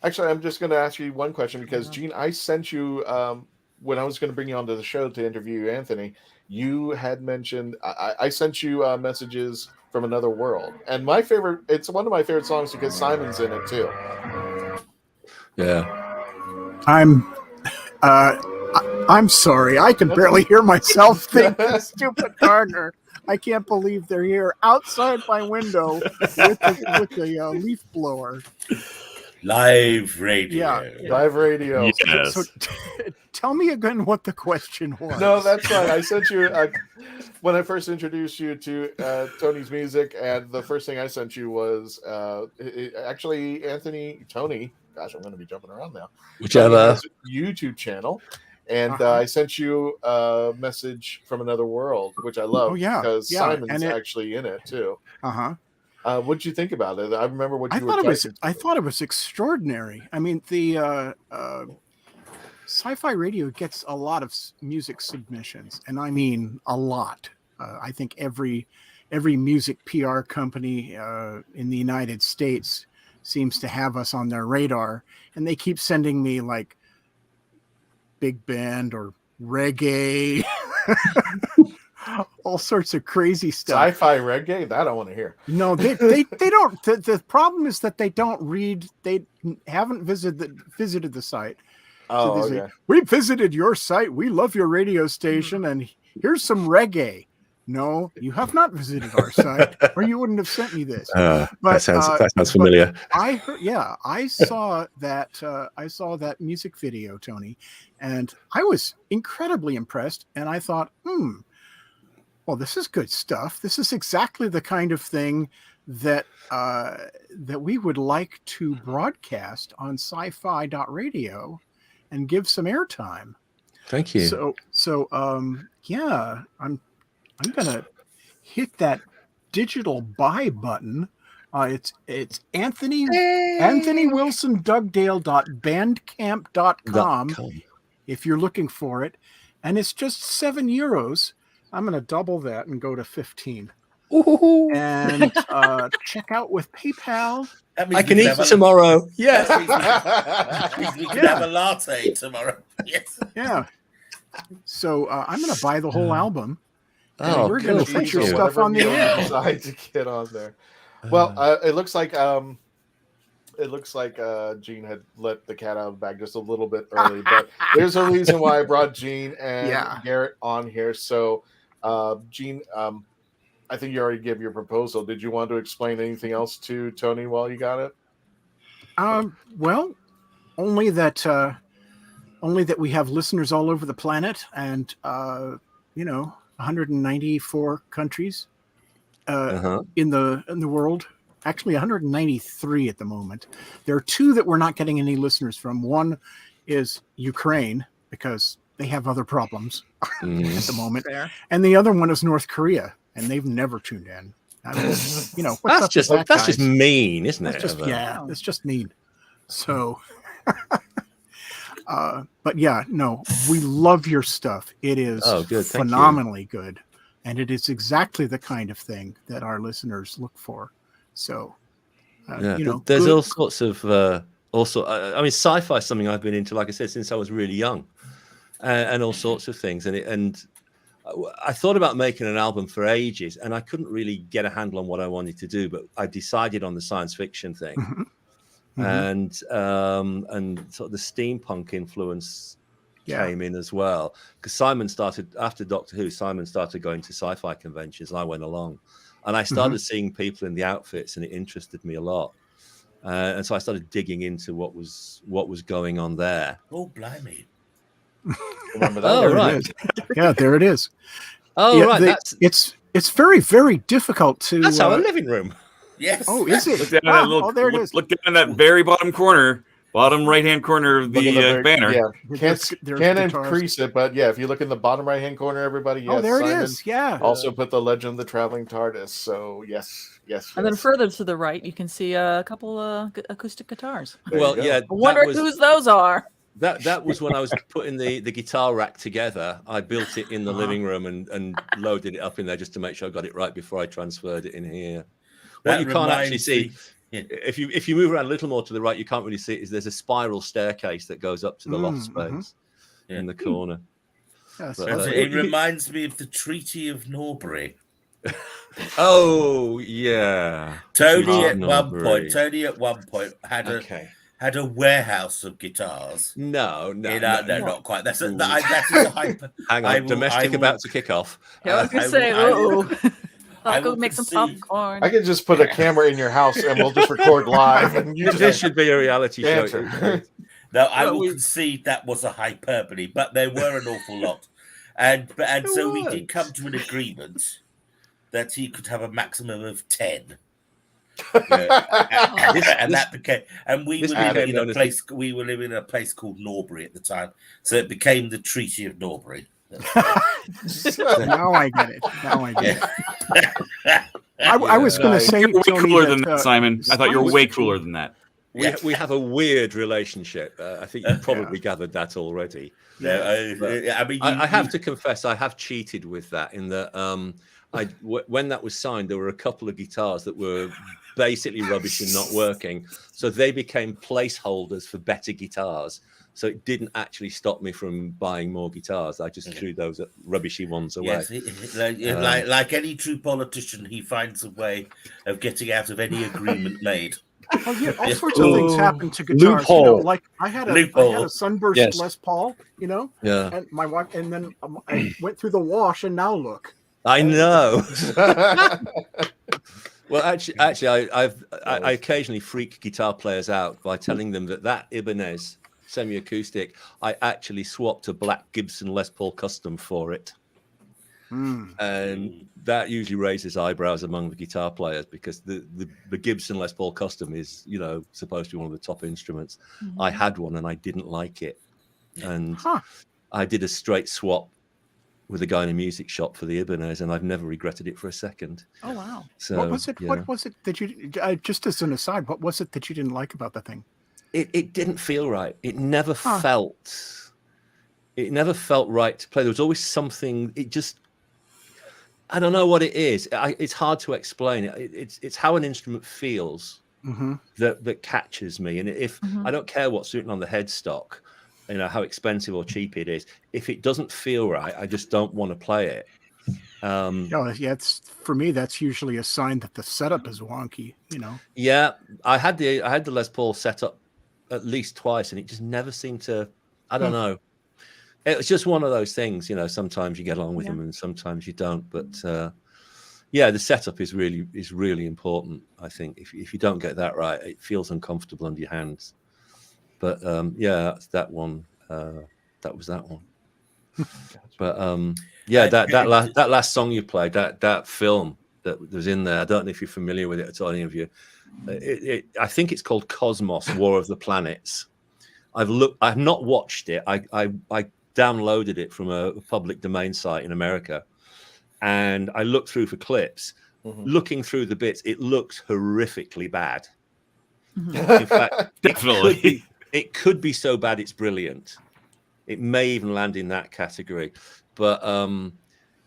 Actually, I'm just going to ask you one question because Gene, I sent you when I was going to bring you onto the show to interview Anthony. You had mentioned I sent you messages from another world, and my favorite. It's one of my favorite songs because Simon's in it too. Yeah. I'm sorry. I can barely hear myself think. Stupid gardener. I can't believe they're here outside my window with the leaf blower. Live radio. Yeah. Live radio. Yes. So tell me again what the question was. No, that's fine. I sent you when I first introduced you to Tony's music, and the first thing I sent you was actually Tony. Gosh, I'm going to be jumping around now. Whichever YouTube channel. And I sent you a message from another world, which I love. Oh, yeah. Because Yeah. Simon's actually in it too. What'd you think about it? I remember what you were I thought it was extraordinary. I mean, the Sci-Fi Radio gets a lot of music submissions, and I mean a lot. I think every music PR company in the United States seems to have us on their radar, and they keep sending me like big band or reggae, all sorts of crazy stuff. Sci-fi reggae? That I want to hear. No, they don't. The problem is that they don't read. They haven't visited the site. Oh, so they okay. say, we visited your site. We love your radio station, and here's some reggae. No, you have not visited our site, or you wouldn't have sent me this. That sounds familiar. I heard, I saw that. I saw that music video, Tony, and I was incredibly impressed. And I thought, well, this is good stuff. This is exactly the kind of thing that we would like to broadcast on sci-fi.radio and give some airtime. Thank you. So yeah, I'm gonna hit that digital buy button. It's Anthony Wilson Dugdale.bandcamp.com if you're looking for it, and it's just €7. I'm gonna double that and go to 15. Ooh. And check out with PayPal. I can eat tomorrow. Yes. We can have a latte tomorrow. Yes. Yeah. So I'm going to buy the whole album. Oh, we're going to feature stuff on the air. Decide to get on there. Well, it looks like Gene had let the cat out of the bag just a little bit early, but there's a reason why I brought Gene and Garrett on here. So, Gene, I think you already gave your proposal. Did you want to explain anything else to Tony while you got it? Well, only that we have listeners all over the planet, and 194 countries in the world. Actually, 193 at the moment. There are two that we're not getting any listeners from. One is Ukraine, because they have other problems at the moment, and the other one is North Korea. And they've never tuned in. I mean, that's just mean, isn't it? It's just mean. So, but yeah, no, we love your stuff. It is phenomenally good, and it is exactly the kind of thing that our listeners look for. So, there's all sorts of I mean, sci-fi is something I've been into, like I said, since I was really young, and all sorts of things, and I thought about making an album for ages, and I couldn't really get a handle on what I wanted to do, but I decided on the science fiction thing. And sort of the steampunk influence came in as well, because Simon started after Doctor Who. Simon started going to sci-fi conventions, and I went along, and I started seeing people in the outfits, and it interested me a lot. And so I started digging into what was going on there. Oh, blimey! Remember that? Oh, right. Yeah, there it is. Oh, right. It's very, very difficult to. That's our living room. Yes. Oh, is it? Look down there it is. Look down in that very bottom corner Bottom right-hand corner of the banner. Yeah, can't increase it, but yeah, if you look in the bottom right-hand corner, everybody, yes, there it Simon is. Yeah. Also put the Legend of the Traveling TARDIS. So yes. And then further to the right, you can see a couple acoustic guitars. Well, yeah. I wonder whose those are. That was when I was putting the guitar rack together. I built it in the living room and loaded it up in there just to make sure I got it right before I transferred it in here. What you can't actually see, if you move around a little more to the right, you can't really see it. Is there's a spiral staircase that goes up to the loft space in the corner. But, it reminds me of the Treaty of Norbury. Oh yeah, Tony at one point had a warehouse of guitars. No, not quite. That's a hyper. Hang on, domestic about to kick off. Yeah, I was gonna say, I'll go make some popcorn. I could just put a camera in your house and we'll just record live. And this should be a reality show. No, I will concede that was a hyperbole, but there were an awful lot, and so we did come to an agreement that he could have a maximum of 10. And that became, and we were living in a place. We were living in a place called Norbury at the time, so it became the Treaty of Norbury. Now I get it. I was going to say, you're way Tony, cooler than that, Simon. I thought you were way cooler than that. We have a weird relationship. I think you probably gathered that already. I have to confess, I have cheated with that in that when that was signed, there were a couple of guitars that were basically rubbish and not working. So they became placeholders for better guitars. So it didn't actually stop me from buying more guitars. I just threw those rubbishy ones away. Yes, like any true politician, he finds a way of getting out of any agreement made. Oh, yeah, all sorts of things happen to guitars. You know, like I had a Sunburst Les Paul, and my wife, and then I went through the wash, and now look. I know. Well, actually, I occasionally freak guitar players out by telling them that Ibanez semi-acoustic, I actually swapped a black Gibson Les Paul Custom for it. And that usually raises eyebrows among the guitar players because the Gibson Les Paul Custom is, supposed to be one of the top instruments. I had one and I didn't like it. And I did a straight swap with a guy in a music shop for the Ibanez, and I've never regretted it for a second. Oh, wow. So, what was it that you, just as an aside, what was it that you didn't like about the thing? It didn't feel right. It never felt right to play. There was always something. I don't know what it is. It's hard to explain. It's how an instrument feels that catches me. And if I don't care what's written on the headstock, how expensive or cheap it is. If it doesn't feel right, I just don't want to play it. It's for me. That's usually a sign that the setup is wonky. Yeah, I had the Les Paul set up at least twice, and it just never seemed to. I don't know. It was just one of those things, sometimes you get along with them and sometimes you don't. But the setup is really important. I think if you don't get that right, it feels uncomfortable under your hands. But that one. That was that one. But that last song you played, that film that was in there. I don't know if you're familiar with it at all, any of you. I think it's called Cosmos: War of the Planets. I've not watched it. I downloaded it from a public domain site in America, and I looked through for clips. Looking through the bits, it looks horrifically bad. In fact, definitely, it could be so bad it's brilliant. It may even land in that category. But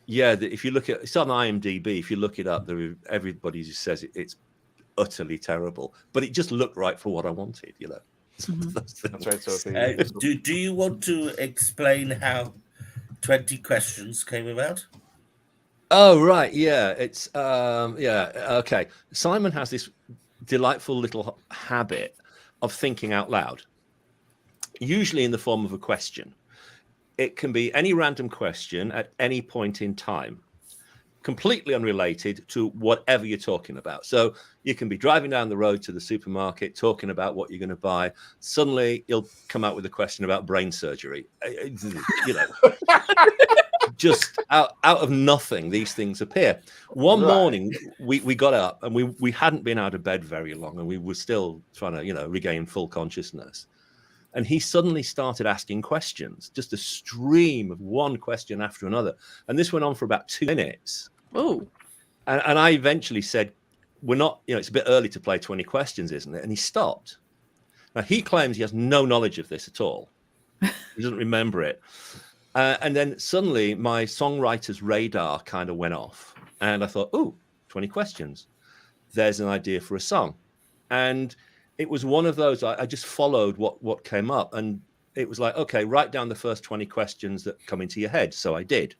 if you look at it's on IMDb, if you look it up, everybody just says it's utterly terrible. But it just looked right for what I wanted, That's right, Sophie. Do you want to explain how 20 Questions came about? Oh, right. Yeah. It's okay. Simon has this delightful little habit of thinking out loud, usually in the form of a question. It can be any random question at any point in time, completely unrelated to whatever you're talking about. So you can be driving down the road to the supermarket, talking about what you're going to buy. Suddenly you'll come out with a question about brain surgery. Just out of nothing, these things appear. One morning we got up and we hadn't been out of bed very long, and we were still trying to, regain full consciousness. And he suddenly started asking questions, just a stream of one question after another. And this went on for about 2 minutes. Oh. And I eventually said, we're not, it's a bit early to play 20 questions, isn't it? And he stopped. Now, he claims he has no knowledge of this at all. He doesn't remember it. And then suddenly my songwriter's radar kind of went off. And I thought, 20 questions. There's an idea for a song. And it was one of those, I just followed what came up. And it was like, okay, write down the first 20 questions that come into your head. So I did.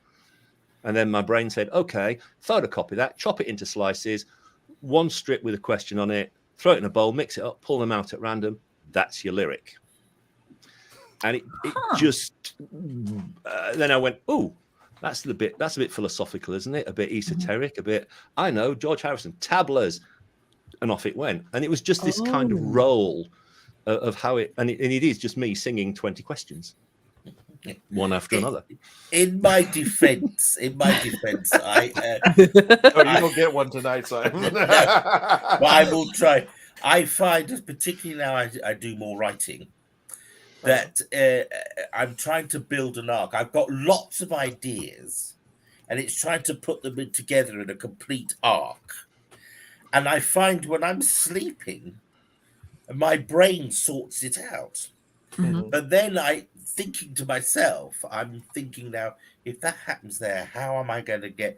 And then my brain said, okay, photocopy that, chop it into slices, one strip with a question on it, throw it in a bowl, mix it up, pull them out at random. That's your lyric. And it just, then I went, that's a bit philosophical, isn't it? A bit esoteric, a bit, I know, George Harrison, tablas. And off it went. And it was just this kind of roll of how it, and it is just me singing 20 questions, one after another. In my defense, I you don't get one tonight, Simon. But I will try. I find, particularly now I do more writing, that I'm trying to build an arc. I've got lots of ideas, and it's trying to put them together in a complete arc. And I find when I'm sleeping, my brain sorts it out. Mm-hmm. But then thinking to myself, I'm thinking now, if that happens there, how am I going to get,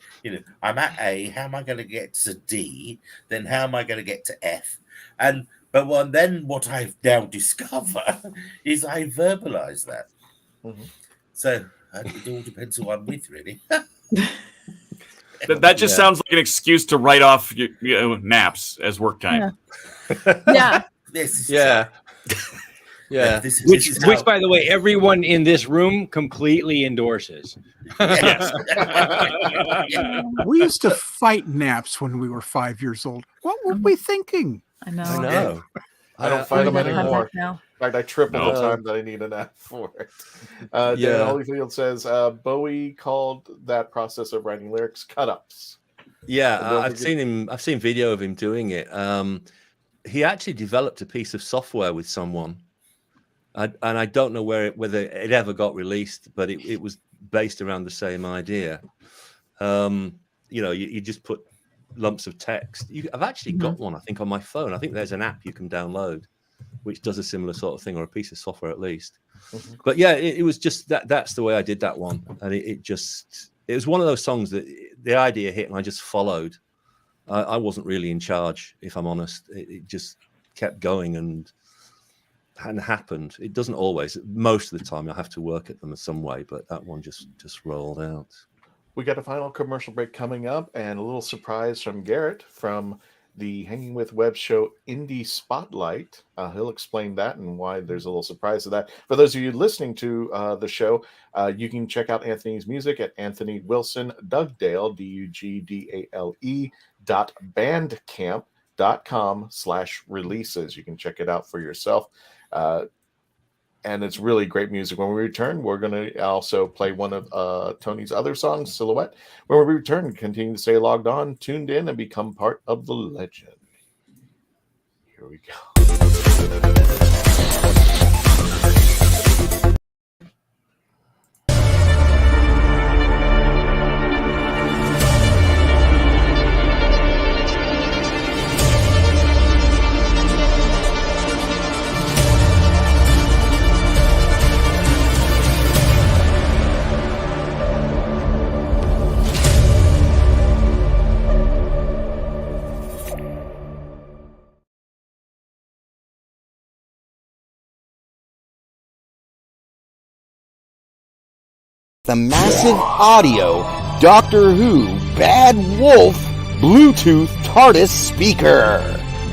I'm at A, how am I going to get to D? Then how am I going to get to F? But then what I've now discovered is I verbalize that. Mm-hmm. So it all depends who I'm with, really. That just sounds like an excuse to write off naps as work time. Yeah. Which, by the way, everyone in this room completely endorses. Yes. We used to fight naps when we were 5 years old. What were we thinking? I know. I don't fight them anymore. Now. In fact, I triple the time that I need a nap for it. Dan Holyfield says Bowie called that process of writing lyrics cut-ups. Yeah, I've seen video of him doing it. He actually developed a piece of software with someone, and I don't know whether it ever got released, but it was based around the same idea. You just put lumps of text. I've actually got one, I think, on my phone. I think there's an app you can download which does a similar sort of thing, or a piece of software at least. Mm-hmm. But yeah, it was just that's the way I did that one. And it was one of those songs that the idea hit and I just followed. I wasn't really in charge, if I'm honest. It just kept going and happened. It doesn't always. Most of the time I have to work at them in some way, but that one just rolled out. We got a final commercial break coming up, and a little surprise from Garrett from the Hanging with Web show Indie Spotlight. He'll explain that and why there's a little surprise to that. For those of you listening to the show, you can check out Anthony's music at Anthony Wilson Dugdale, DUGDALE.bandcamp.com/releases. You can check it out for yourself. And it's really great music. When we return, we're going to also play one of Tony's other songs, Silhouette. When we return, continue to stay logged on, tuned in, and become part of the legend. Here we go. The massive audio Doctor Who Bad Wolf Bluetooth TARDIS speaker.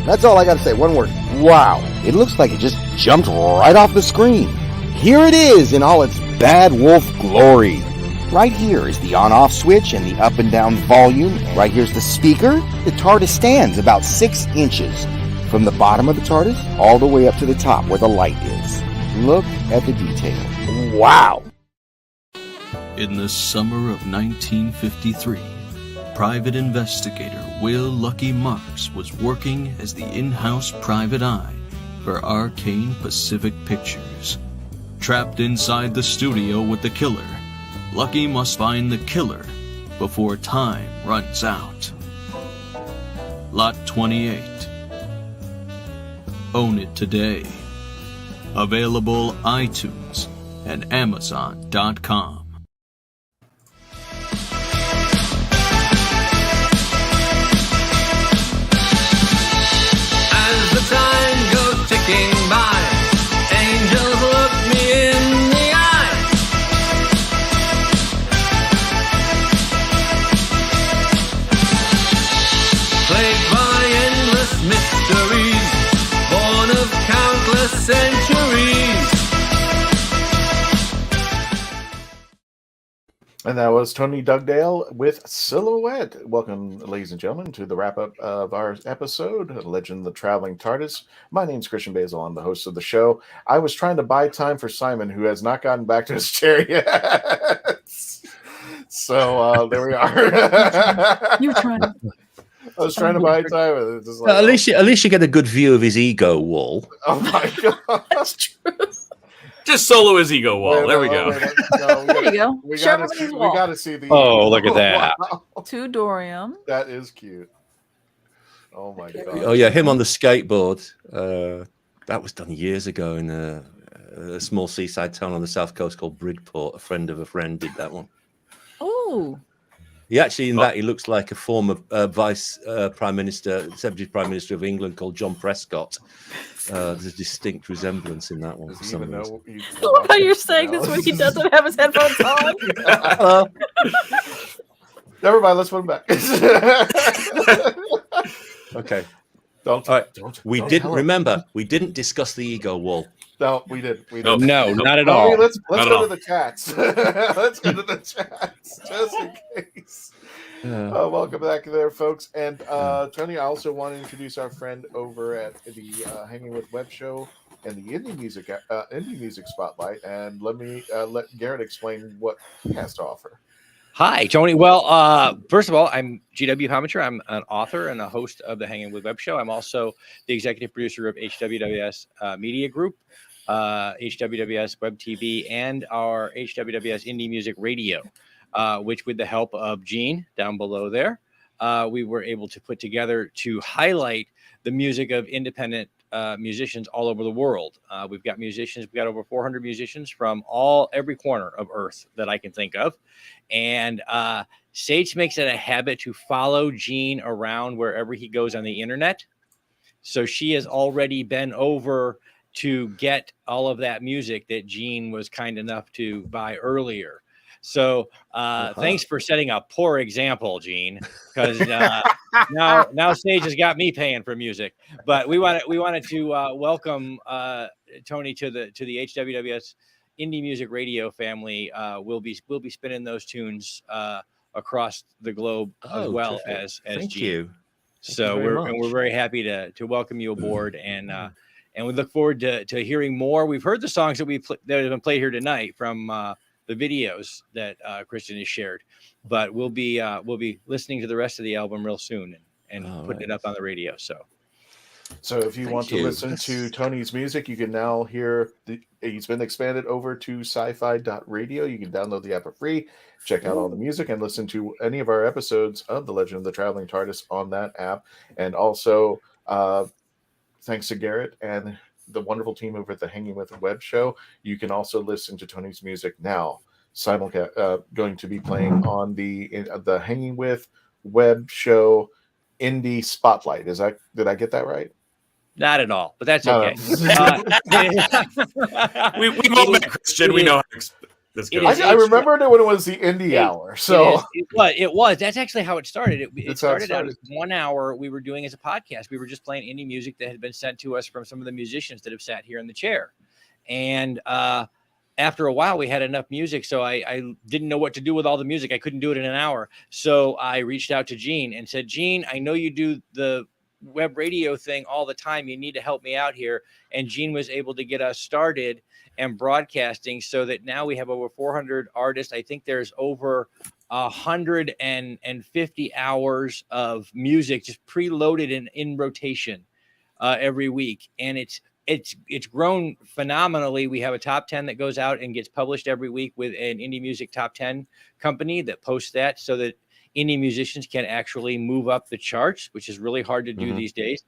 That's all I gotta say, one word. Wow. It looks like it just jumped right off the screen. Here it is in all its Bad Wolf glory. Right here is the on-off switch and the up and down volume. Right here's the speaker. The TARDIS stands about 6 inches from the bottom of the TARDIS all the way up to the top where the light is. Look at the detail. Wow. In the summer of 1953, private investigator Will Lucky Marks was working as the in-house private eye for Arcane Pacific Pictures. Trapped inside the studio with the killer, Lucky must find the killer before time runs out. Lot 28. Own it today. Available iTunes and Amazon.com. As the time goes ticking by, angels look me in the eye. Plagued by endless mysteries, born of countless centuries. And that was Tony Dugdale with Silhouette. Welcome, ladies and gentlemen, to the wrap-up of our episode, Legend of the Traveling TARDIS. My name's Christian Basil. I'm the host of the show. I was trying to buy time for Simon, who has not gotten back to his chair yet. So there we are. You're trying. I was trying to buy time. And it's just like, At least you get a good view of his ego wall. Oh my god, that's true. Just solo his ego wall. There we go. There you go. We Show gotta everybody's see, we wall. gotta see the. Oh, look at that. Wow. To Dorium. That is cute. Oh my god. Oh yeah, him on the skateboard. That was done years ago in a small seaside town on the south coast called Bridport. A friend of a friend did that one. Oh. He actually, in that, he looks like a former vice prime minister, deputy prime minister of England called John Prescott. There's a distinct resemblance in that one for some reason. How you're saying this when he doesn't have his headphones on? Hello. Never mind. Let's put him back. Okay. Don't. All right. Don't. We don't didn't tell him. remember. We didn't discuss the ego wall. No, we did. We No, did. not at Okay, all. let's Not at go all. to the chats. Let's go to the chats just in case. Welcome back there, folks. And Tony, I also want to introduce our friend over at the Hanging with Web show and the indie music spotlight. And let me let Garrett explain what he has to offer. Hi, Tony. Well, first of all, I'm GW Homacher. I'm an author and a host of the Hanging with Web show. I'm also the executive producer of HWWS Media Group, HWWS Web TV, and our HWWS Indie Music Radio, which, with the help of Gene down below there, we were able to put together to highlight the music of independent musicians all over the world. We've got over 400 musicians from every corner of Earth that I can think of. And Sage makes it a habit to follow Gene around wherever he goes on the internet. So she has already been over to get all of that music that Gene was kind enough to buy earlier. So thanks for setting a poor example, Gene, because now Sage has got me paying for music. But we wanted to welcome Tony to the HWWS Indie Music Radio family. We'll be spinning those tunes across the globe as well as Thank Gene. you. So Thank you very we're much. very happy to welcome you aboard, and we look forward to hearing more. We've heard the songs that that have been played here tonight from the videos that Christian has shared, but we'll be listening to the rest of the album real soon and putting it up on the radio. So if you want to listen to Tony's music, you can now hear he's been expanded over to sci-fi.radio. You can download the app for free, check out all the music, and listen to any of our episodes of The Legend of the Traveling TARDIS on that app. And also, thanks to Garrett and the wonderful team over at the Hanging with the Web show, you can also listen to Tony's music now. Going to be playing on the Hanging with Web show Indie Spotlight. Did I get that right? Not at all, but that's okay. We've all met Christian. We know how this goes. I remembered it when it was the Indie Hour. So it was. That's actually how it started. It That's how it started out as started. 1 hour we were doing as a podcast. We were just playing indie music that had been sent to us from some of the musicians that have sat here in the chair. And after a while, we had enough music, so I didn't know what to do with all the music. I couldn't do it in an hour. So I reached out to Gene and said, Gene, I know you do the web radio thing all the time. You need to help me out here. And Gene was able to get us started and broadcasting so that now we have over 400 artists. I think there's over 150 hours of music just preloaded and in rotation every week. And it's it's grown phenomenally. We have a top 10 that goes out and gets published every week with an indie music top 10 company that posts that so that indie musicians can actually move up the charts, which is really hard to do these days.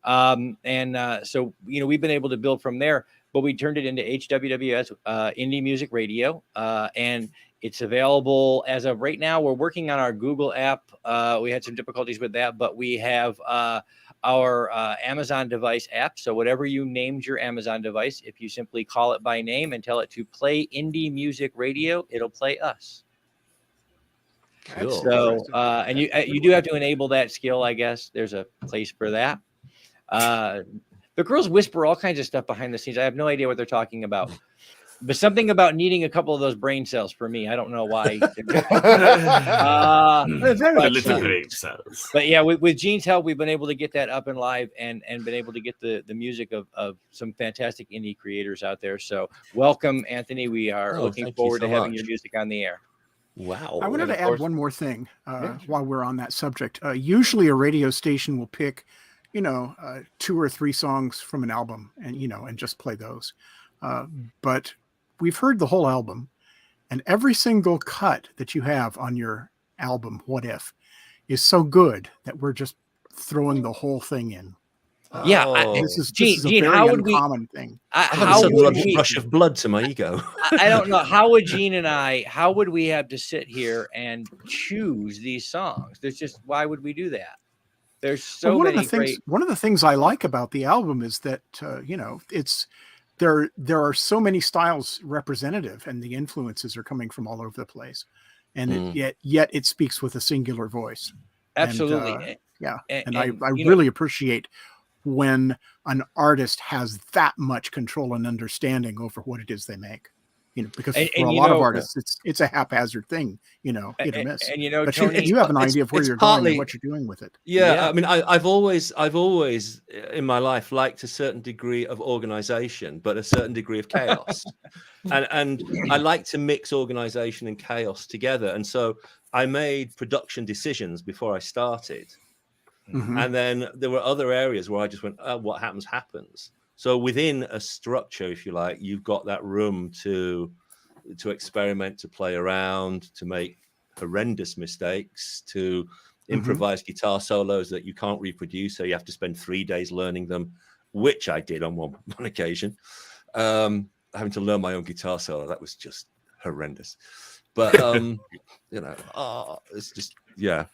So, we've been able to build from there, but we turned it into HWWS Indie Music Radio, and it's available as of right now. We're working on our Google app. We had some difficulties with that, but we have our Amazon device app. So whatever you named your Amazon device, if you simply call it by name and tell it to play Indie Music Radio, it'll play us. Cool. So, and you do have to enable that skill, I guess. There's a place for that. The girls whisper all kinds of stuff behind the scenes. I have no idea what they're talking about. But something about needing a couple of those brain cells for me. I don't know why. Little brain cells. But yeah, with Gene's help, we've been able to get that up and live and been able to get the music of some fantastic indie creators out there. So welcome, Anthony. We are looking forward to having your music on the air. Wow. I wanted to add one more thing while we're on that subject. Usually a radio station will pick, 2 or 3 songs from an album and just play those. But we've heard the whole album, and every single cut that you have on your album, What If, is so good that we're just throwing the whole thing in. This is a very uncommon thing. How would we rush of blood to my ego? I don't know. How would Gene and how would we have to sit here and choose these songs? Why would we do that? There's so many great. One of the things I like about the album is that, there are so many styles representative, and the influences are coming from all over the place, and yet it speaks with a singular voice. Absolutely. And I really appreciate when an artist has that much control and understanding over what it is they make. Because for a lot of artists, it's a haphazard thing, hit or miss. But Tony, you have an idea of where you're going and what you're doing with it. Yeah. I mean, I've always in my life liked a certain degree of organization, but a certain degree of chaos. and I like to mix organization and chaos together. And so I made production decisions before I started. And then there were other areas where I just went, what happens, happens. So within a structure, if you like, you've got that room to experiment, to play around, to make horrendous mistakes, to improvise guitar solos that you can't reproduce. So you have to spend 3 days learning them, which I did on one occasion. Having to learn my own guitar solo, that was just horrendous. But, it's just, yeah.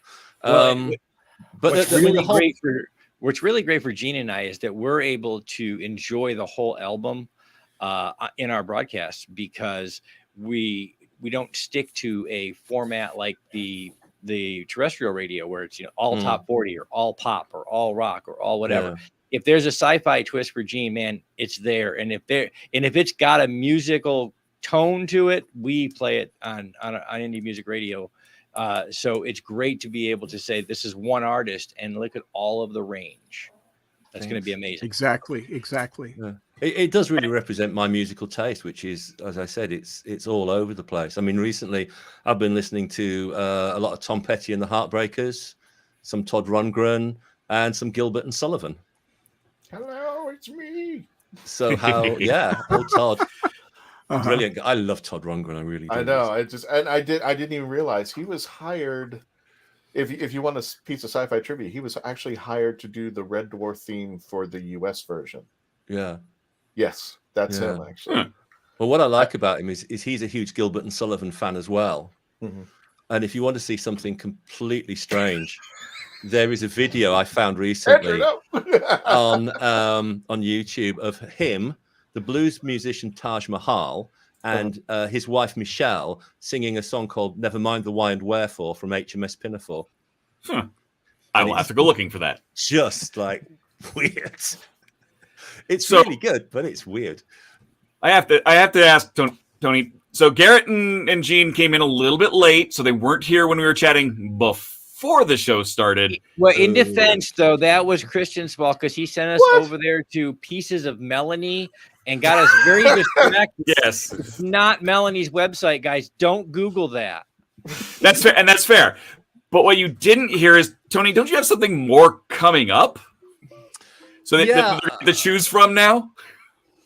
What's really great for Gene and I is that we're able to enjoy the whole album in our broadcasts because we don't stick to a format like the terrestrial radio where it's all top 40 or all pop or all rock or all whatever. Yeah. If there's a sci-fi twist for Gene, man, it's there. And if it's got a musical tone to it, we play it on indie music radio. So it's great to be able to say this is one artist and look at all of the range. That's going to be amazing. Exactly. Yeah. It does really represent my musical taste, which is, as I said, it's all over the place. I mean, recently I've been listening to a lot of Tom Petty and the Heartbreakers, some Todd Rundgren, and some Gilbert and Sullivan. Hello, it's me. So old Todd. Brilliant. I love Todd Rundgren. I really do. I know. I didn't even realize he was hired. If you want a piece of sci-fi trivia, he was actually hired to do the Red Dwarf theme for the US version. Yeah. Yes, that's him actually. Well, what I like about him is he's a huge Gilbert and Sullivan fan as well. And if you want to see something completely strange, there is a video I found recently on YouTube of him, the blues musician Taj Mahal, and his wife Michelle singing a song called "Never Mind the Why and Wherefore" from HMS Pinafore. I will have to go looking for that. Just like weird. It's really good, but it's weird. I have to ask Tony. So Garrett and Gene came in a little bit late, so they weren't here when we were chatting before the show started. Well, in defense, though, that was Christian's fault because he sent us over there to Pieces of Melanie and got us very distracted. Yes. It's not Melanie's website, guys. Don't Google that. That's fair, and that's fair. But what you didn't hear is, Tony, don't you have something more coming up? So to choose from now?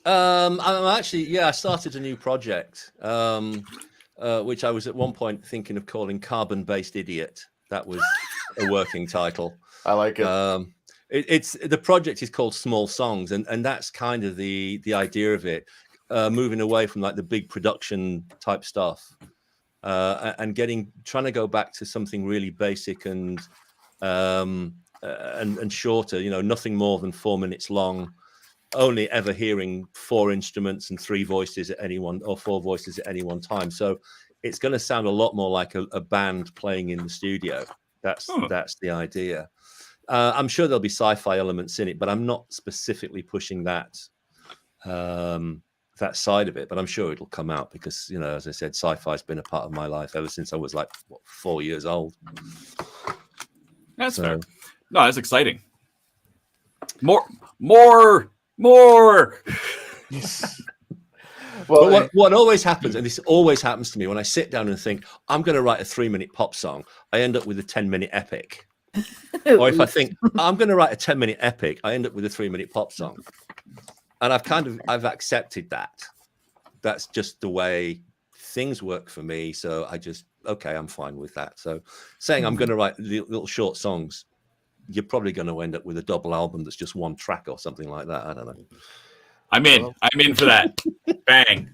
I'm actually, I started a new project, which I was at one point thinking of calling Carbon-Based Idiot. That was a working title. I like it. It's the project is called Small Songs, and that's kind of the idea of it, moving away from like the big production type stuff, and trying to go back to something really basic and shorter. You know, nothing more than 4 minutes long. Only ever hearing 4 instruments and 3 voices at any one, or 4 voices at any one time. So it's going to sound a lot more like a band playing in the studio. That's the idea. I'm sure there'll be sci-fi elements in it, but I'm not specifically pushing that side of it. But I'm sure it'll come out because, you know, as I said, sci-fi's been a part of my life ever since I was like 4 years old. That's fair. No, that's exciting. More. Well, but what always happens, and this always happens to me, when I sit down and think I'm going to write a 3-minute pop song, I end up with a 10-minute epic. Or if I think I'm going to write a 10-minute epic, I end up with a 3-minute pop song. And I've accepted that. That's just the way things work for me. So I'm fine with that. So saying I'm going to write little short songs, you're probably going to end up with a double album that's just 1 track or something like that. I don't know. I'm in for that. Bang.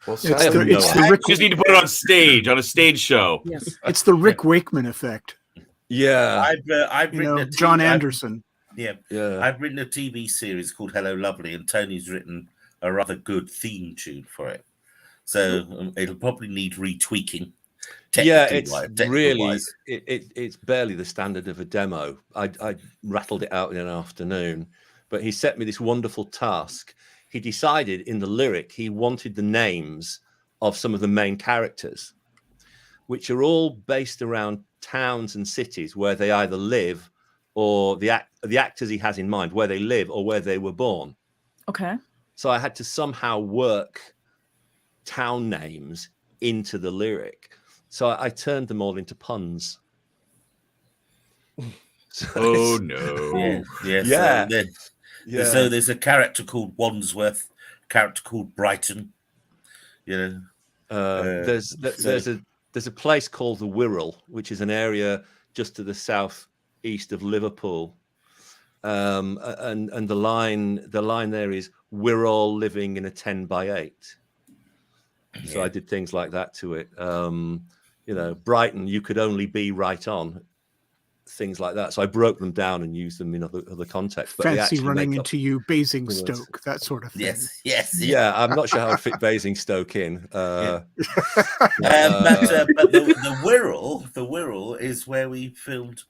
Well, just need to put it on stage, on a stage show. Yes. It's the Rick Wakeman effect. Yeah. I've written John Anderson. I've written a TV series called Hello Lovely, and Tony's written a rather good theme tune for it. So it'll probably need retweaking. Yeah, it's really it's barely the standard of a demo. I rattled it out in an afternoon, but he set me this wonderful task. He decided in the lyric he wanted the names of some of the main characters, which are all based around towns and cities where they either live, or the actors he has in mind, where they live or where they were born. Okay. So I had to somehow work town names into the lyric. So I turned them all into puns. Oh no! Yeah. So there's a character called Wandsworth, a character called Brighton. You know, there's a place called the Wirral, which is an area just to the southeast of Liverpool, and the line there is "We're all living in a 10x8." So I did things like that to it. You know, Brighton, you could only be right on. Things like that. So I broke them down and used them in other contexts. But fancy running into you, Basingstoke, that sort of thing. Yes. Yeah, I'm not sure how I'd fit Basingstoke in. But the Wirral is where we filmed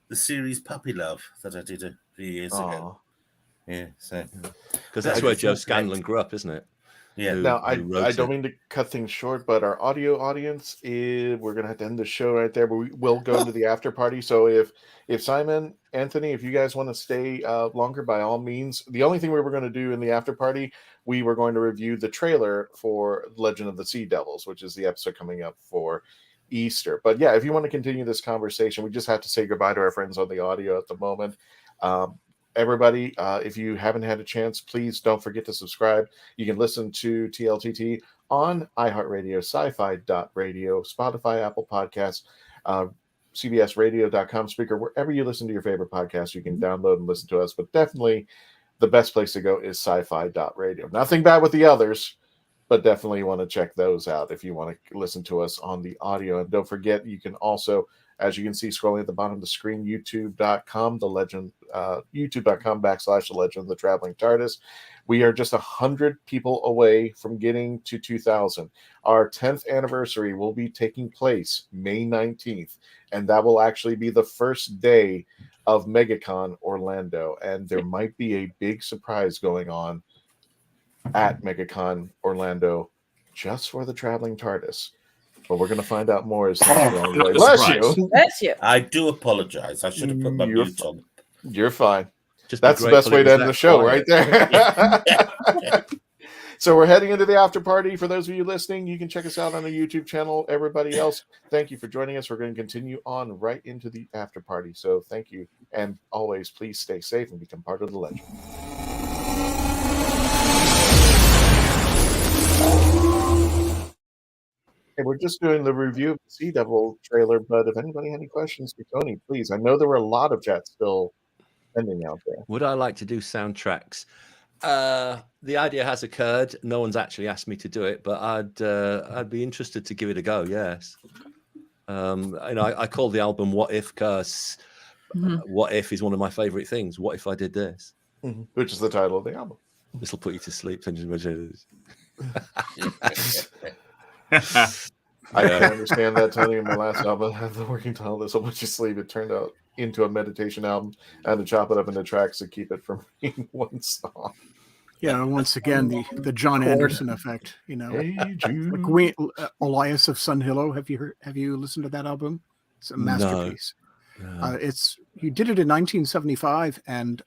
the series Puppy Love that I did a few years ago. Yeah, so because that's where Joe Scanlon grew up, isn't it? Yeah. Now, I don't mean to cut things short, but our audio audience we're going to have to end the show right there, but we will go into the after party. So if Simon, Anthony, if you guys want to stay longer, by all means. The only thing we were going to do in the after party, we were going to review the trailer for Legend of the Sea Devils, which is the episode coming up for Easter. But yeah, if you want to continue this conversation, we just have to say goodbye to our friends on the audio at the moment. Everybody, if you haven't had a chance, please don't forget to subscribe. You can listen to TLTT on iHeartRadio, sci-fi.radio, Spotify, Apple Podcasts, CBSradio.com, Speaker, wherever you listen to your favorite podcasts, you can download and listen to us. But definitely the best place to go is sci-fi.radio. Nothing bad with the others, but definitely you want to check those out if you want to listen to us on the audio. And don't forget, you can also, as you can see scrolling at the bottom of the screen, youtube.com, youtube.com/The Legend of the Traveling TARDIS. We are just 100 people away from getting to 2,000. Our 10th anniversary will be taking place May 19th, and that will actually be the first day of MegaCon Orlando. And there might be a big surprise going on at MegaCon Orlando just for the Traveling TARDIS. But we're going to find out more as things go on. Bless you. I do apologize. I should have put my mute on. You're fine. That's the best way to end the show right there. So we're heading into the after party. For those of you listening, you can check us out on the YouTube channel. Everybody else, thank you for joining us. We're going to continue on right into the after party. So thank you. And always, please stay safe and become part of the legend. Hey, we're just doing the review of the Sea Devil trailer, but if anybody had any questions for Tony, please. I know there were a lot of chats still pending out there. Would I like to do soundtracks? The idea has occurred. No one's actually asked me to do it, but I'd be interested to give it a go. Yes. I call the album "What If" because what if is one of my favorite things. What if I did this? Which is the title of the album. This will put you to sleep. I can understand that, Tony. In my last album, I had the working title "This Will Put You to Sleep." It turned out into a meditation album. I had to chop it up into tracks to keep it from being one song. Yeah, once again, the John Anderson effect. You know, like Elias of Sun Hillow. Have you listened to that album? It's a masterpiece. No. He did it in 1975, and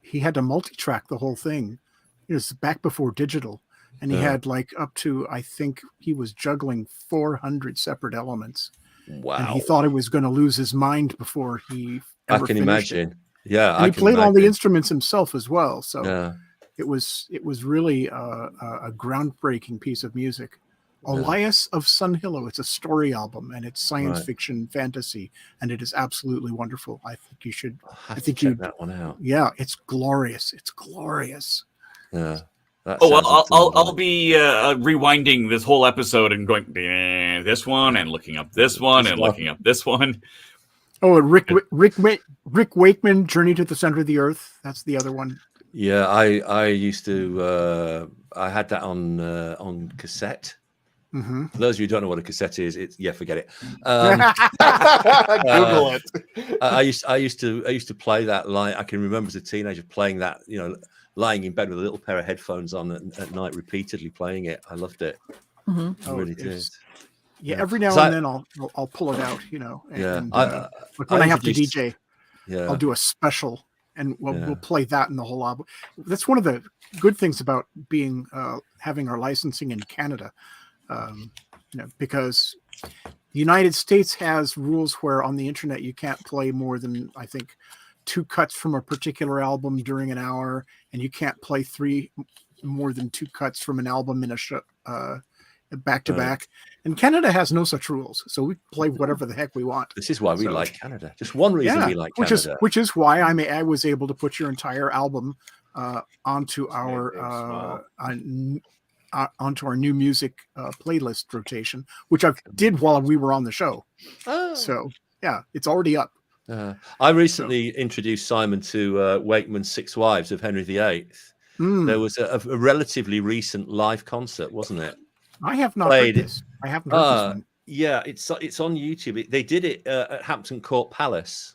he had to multi-track the whole thing. It was back before digital, and he had like up to, I think he was juggling 400 separate elements. Wow! And he thought he was going to lose his mind before he ever I can finished imagine. it. Yeah, and he played all the instruments himself as well. So it was really a groundbreaking piece of music. Elias of Sun Hillow. It's a story album, and it's science fiction fantasy, and it is absolutely wonderful. I think you should. I think check that one out. Yeah, it's glorious. It's glorious. Yeah. I'll be rewinding this whole episode and going this one and looking up this one and looking up this one. Oh, Rick Wakeman, Journey to the Center of the Earth. That's the other one. Yeah, I used to. I had that on cassette. Mm-hmm. For those of you who don't know what a cassette is, forget it. Google it. I used to play that. Like I can remember as a teenager playing that. Lying in bed with a little pair of headphones on at night, repeatedly playing it. I loved it. I really did. Yeah, every now and then I'll pull it out. And, like when I have to DJ, I'll do a special, and we'll play that in the whole album. That's one of the good things about being having our licensing in Canada. Because the United States has rules where on the internet you can't play more than, I think, 2 cuts from a particular album during an hour, and you can't play more than 2 cuts from an album in a show back to back. And Canada has no such rules, so we play whatever the heck we want. This is why we like Canada. Just one reason we like Canada, which is why I was able to put your entire album onto our new music playlist rotation, which I did while we were on the show. So yeah, it's already up. I recently introduced Simon to Wakeman's Six Wives of Henry VIII. There was a relatively recent live concert, wasn't it? I have not heard this. I haven't heard this one. Yeah, it's on YouTube. They did it at Hampton Court Palace,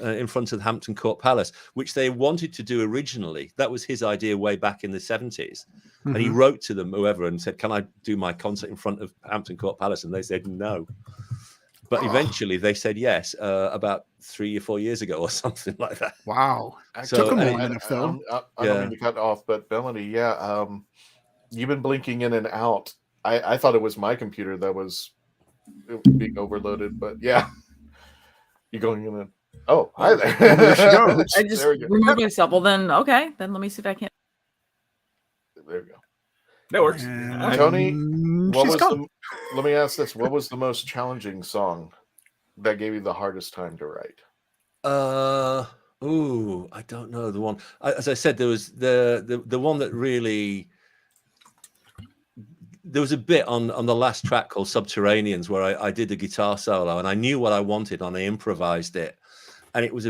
in front of the Hampton Court Palace, which they wanted to do originally. That was his idea way back in the 70s. And he wrote to them, whoever, and said, "Can I do my concert in front of Hampton Court Palace?" And they said no. But eventually they said yes, about 3 or 4 years ago or something like that. Wow. So, took them I don't mean to cut off, but Melanie, you've been blinking in and out. I thought it was my computer that was being overloaded, but you're going in and hi there. There she goes. I just removed myself. Well, then let me see if I can. There we go. That works. Tony, let me ask this: what was the most challenging song that gave you the hardest time to write? I don't know the one. As I said, there was the one that really. There was a bit on the last track called Subterraneans where I did a guitar solo and I knew what I wanted and I improvised it, and it was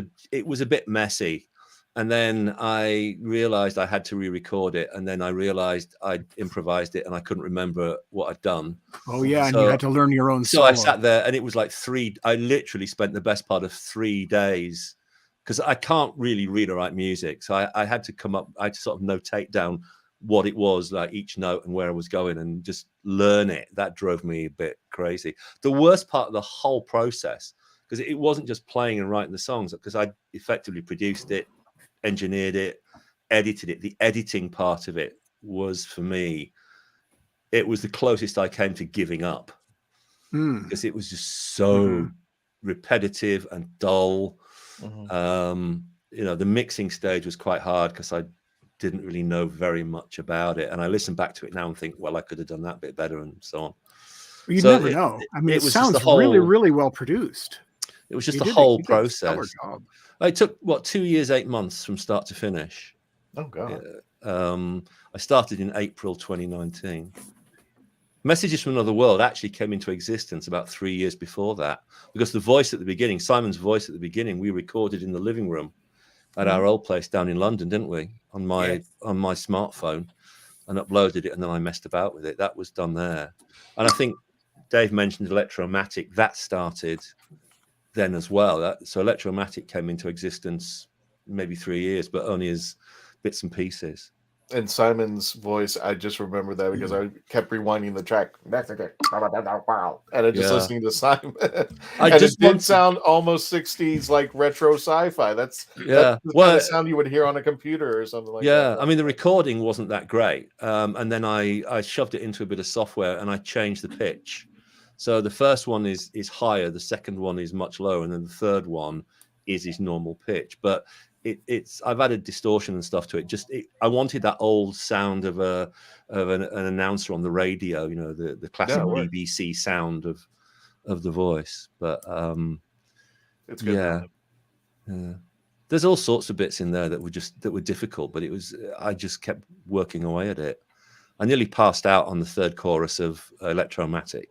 a bit messy. And then I realized I had to re-record it, and then I realized I'd improvised it and I couldn't remember what I'd done. Oh yeah, and you had to learn your own solo. So I sat there, and it was like I literally spent the best part of 3 days, because I can't really read or write music. So I had to I had to sort of notate down what it was, like each note and where I was going, and just learn it. That drove me a bit crazy. The worst part of the whole process, because it wasn't just playing and writing the songs, because I effectively produced it, engineered it, edited it. The editing part of it was, for me, it was the closest I came to giving up, because it was just so repetitive and dull. The mixing stage was quite hard because I didn't really know very much about it. And I listen back to it now and think, well, I could have done that bit better and so on. You So never know. I mean, it was sounds just the whole, really, really well produced. It was just You the did whole you did a stellar process. job. It took, 2 years, 8 months from start to finish. Oh, God. I started in April 2019. Messages from Another World actually came into existence about 3 years before that, because the voice at the beginning, Simon's voice at the beginning, we recorded in the living room at our old place down in London, didn't we? On my smartphone, and uploaded it, and then I messed about with it. That was done there. And I think Dave mentioned Electromatic. That started then as well. So Electromatic came into existence maybe 3 years, but only as bits and pieces. And Simon's voice, I just remember that because I kept rewinding the track. And I just listening to Simon. It did sound almost 60s like retro sci-fi. That's the kind of sound you would hear on a computer or something like that. Yeah, I mean, the recording wasn't that great. And then I shoved it into a bit of software and I changed the pitch. So the first one is higher, the second one is much lower, and then the third one is his normal pitch. But I've added distortion and stuff to it. I wanted that old sound of an announcer on the radio, you know, the classic BBC sound of the voice. But it's good. Yeah. There's all sorts of bits in there that were difficult, but I just kept working away at it. I nearly passed out on the third chorus of Electromatic,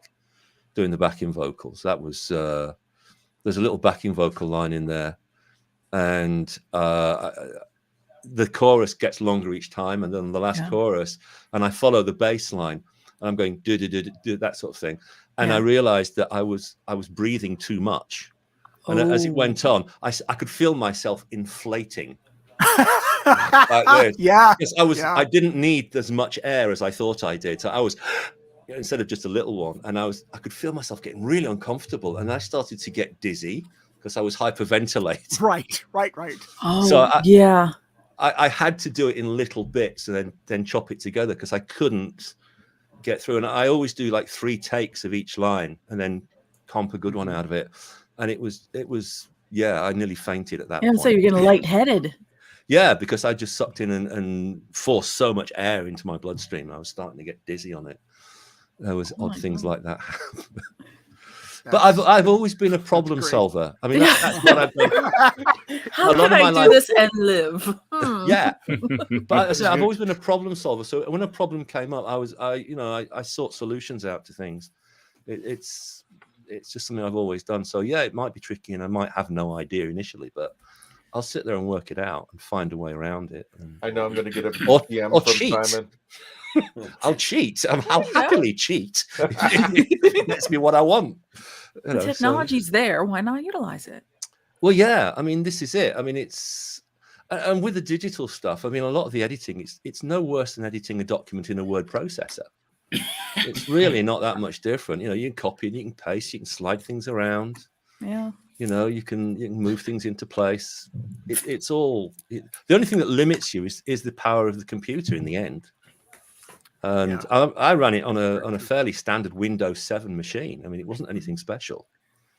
doing the backing vocals. That was there's a little backing vocal line in there. And the chorus gets longer each time, and then the last chorus, and I follow the bass line, and I'm going do that sort of thing, and I realized that I was breathing too much, and as it went on, I could feel myself inflating. Like this. I didn't need as much air as I thought I did, so I was instead of just a little one, and I could feel myself getting really uncomfortable, and I started to get dizzy because I was hyperventilating. Right. Oh, so I had to do it in little bits and then chop it together because I couldn't get through. And I always do like 3 takes of each line and then comp a good one out of it. And it was I nearly fainted at that point. So you're getting lightheaded. Yeah, because I just sucked in and forced so much air into my bloodstream. I was starting to get dizzy on it. There was odd things like that. But I've always been a problem solver. I mean, that's what I've done. How can I do this and live? Yeah, but I've always been a problem solver. So when a problem came up, I sought solutions out to things. It's just something I've always done. So yeah, it might be tricky, and I might have no idea initially, but I'll sit there and work it out and find a way around it. I know I'm going to get a PM from cheat. Simon. I'll cheat. I'll happily cheat. It gets me what I want. The technology's there. Why not utilize it? Well, yeah. I mean, this is it. I mean, and with the digital stuff, I mean, a lot of the editing, it's no worse than editing a document in a word processor. It's really not that much different. You know, you can copy and you can paste, you can slide things around. Yeah. You know, you can move things into place. It's all. The only thing that limits you is the power of the computer in the end. And I ran it on a fairly standard Windows 7 machine. I mean, it wasn't anything special.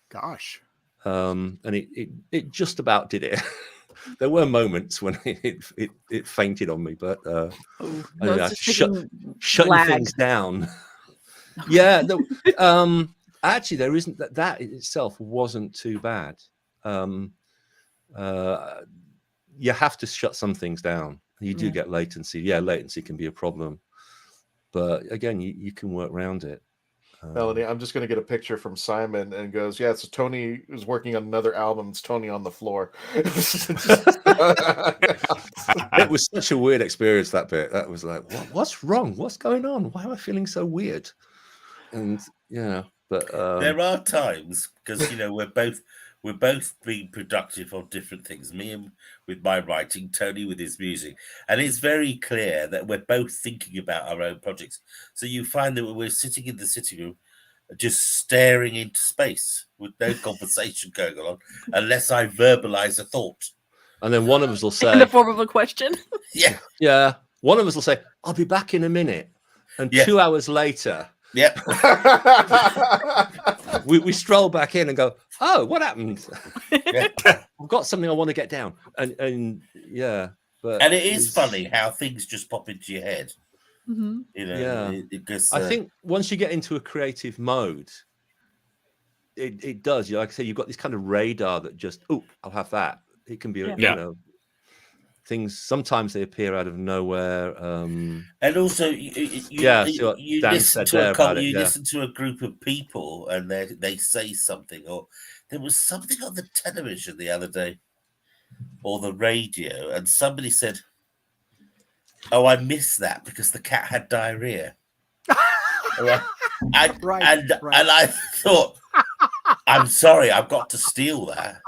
Gosh. And it just about did it. There were moments when it fainted on me, but shutting things down. Yeah. Actually, there isn't that in itself wasn't too bad. You have to shut some things down. You do get latency. Yeah, latency can be a problem. But again, you can work around it. Melanie, I'm just going to get a picture from Simon and goes, yeah, so Tony is working on another album. It's Tony on the floor. It was such a weird experience, that bit. That was like, what's wrong? What's going on? Why am I feeling so weird? And but there are times because we're both being productive on different things. Me and with my writing, Tony with his music. And it's very clear that we're both thinking about our own projects. So you find that we're sitting in the sitting room just staring into space with no conversation going on unless I verbalize a thought. And then one of us will say... In the form of a question? Yeah. Yeah. One of us will say, I'll be back in a minute. And 2 hours later... Yep. we stroll back in and go, oh, what happened? I've got something I want to get down. And yeah, But and it is funny how things just pop into your head. Mm-hmm. You know, yeah. Because I think once you get into a creative mode, it does. Like I say, you've got this kind of radar that just, oh, I'll have that. It can be, you know, things. Sometimes they appear out of nowhere. And also, you listen to a group of people, and they say something, or there was something on the television the other day, or the radio, and somebody said, "Oh, I missed that because the cat had diarrhea." And I thought, I'm sorry, I've got to steal that.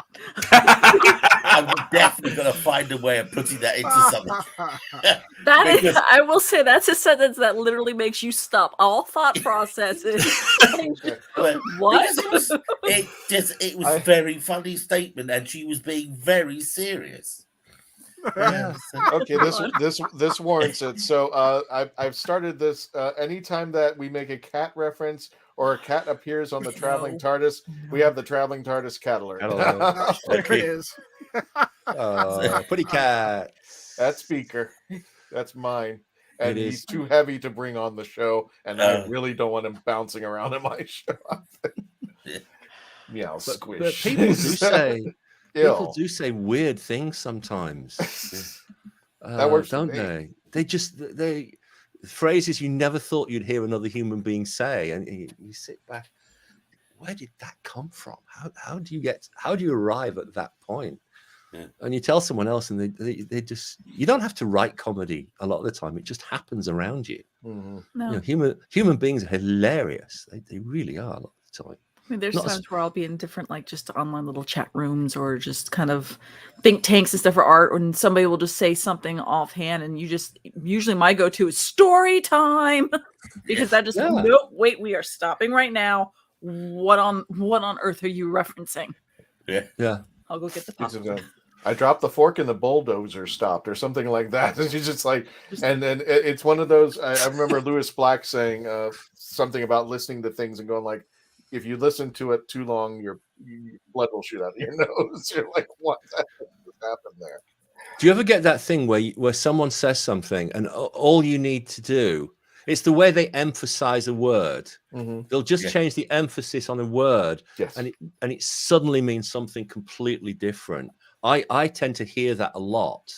I'm definitely going to find a way of putting that into something. I will say that's a sentence that literally makes you stop all thought processes. What? It was a very funny statement, and she was being very serious. Yeah. Okay, this warrants it. So I've started this. Anytime that we make a cat reference or a cat appears on the Traveling TARDIS, we have the Traveling TARDIS cat alert. There it is. Pretty cat. That's Beaker. That's mine. And he's too heavy to bring on the show, and I really don't want him bouncing around in my show. Meow, squish. But people do say weird things sometimes. That works, don't they? They phrases you never thought you'd hear another human being say, and you sit back. Where did that come from? How do you arrive at that point? Yeah. And you tell someone else, and they just, you don't have to write comedy a lot of the time. It just happens around you. Mm-hmm. No. You know, human beings are hilarious. They really are a lot of the time. I mean, there's times where I'll be in different, like, just online little chat rooms or just kind of think tanks and stuff for art, and somebody will just say something offhand, and usually my go-to is story time, because that just nope, wait, we are stopping right now. What on earth are you referencing? Yeah. I'll go get the popcorn. I dropped the fork and the bulldozer stopped, or something like that. And she's just like, and then it's one of those. I remember Lewis Black saying something about listening to things and going like, if you listen to it too long, your blood will shoot out of your nose. You're like, what happened there? Do you ever get that thing where someone says something and all you need to do, it's the way they emphasize a word. Mm-hmm. They'll just change the emphasis on a word, and it suddenly means something completely different. I tend to hear that a lot.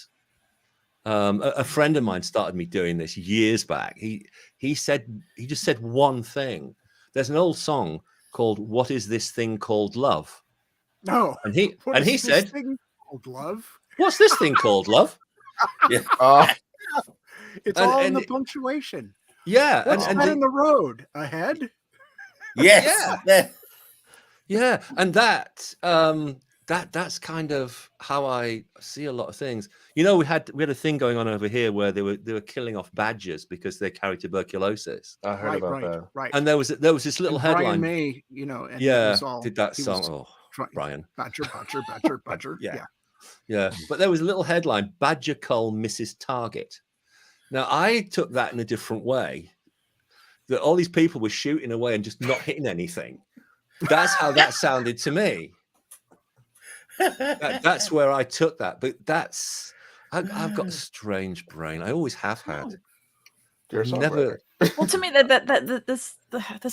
A friend of mine started me doing this years back. He just said one thing. There's an old song called "What Is This Thing Called Love?" No, and he said, thing called love? What's this thing called love? It's all in the punctuation. Yeah, what's that in the road ahead? Yes, yeah, and that's kind of how I see a lot of things. You know, we had a thing going on over here where they were killing off badgers because they carry tuberculosis. I heard about that. Right. And there was this little headline. Brian May, you know, and did that song. Brian. Badger. Yeah. But there was a little headline: Badger Cull misses target. Now I took that in a different way. That all these people were shooting away and just not hitting anything. That's how that sounded to me. That's where I took that, but I've got a strange brain. I always have had. Never. Well, to me, this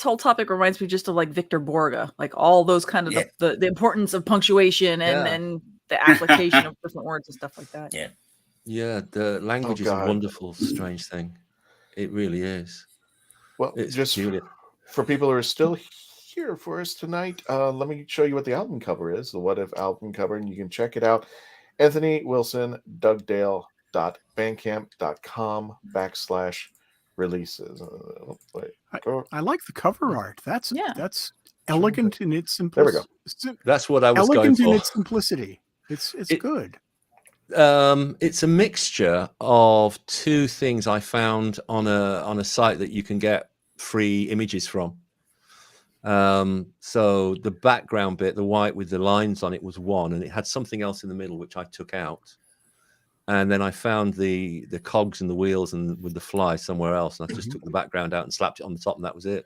whole topic reminds me just of like Victor Borge, like all those kind of the importance of punctuation and the application of different words and stuff like that. Yeah. The language is a wonderful, strange thing. It really is. Well, it's just for people who are still here for us tonight, let me show you what the album cover is, the What If album cover, and you can check it out. Anthony Wilson Dugdale.bandcamp.com/releases. I like the cover art. That's elegant in its simplicity. There we go. That's what I was elegant going for. In its simplicity. It's good. It's a mixture of two things I found on a site that you can get free images from. So the background bit, the white with the lines on it, was one, and it had something else in the middle which I took out. And then I found the cogs and the wheels and with the fly somewhere else, and I just took the background out and slapped it on the top, and that was it.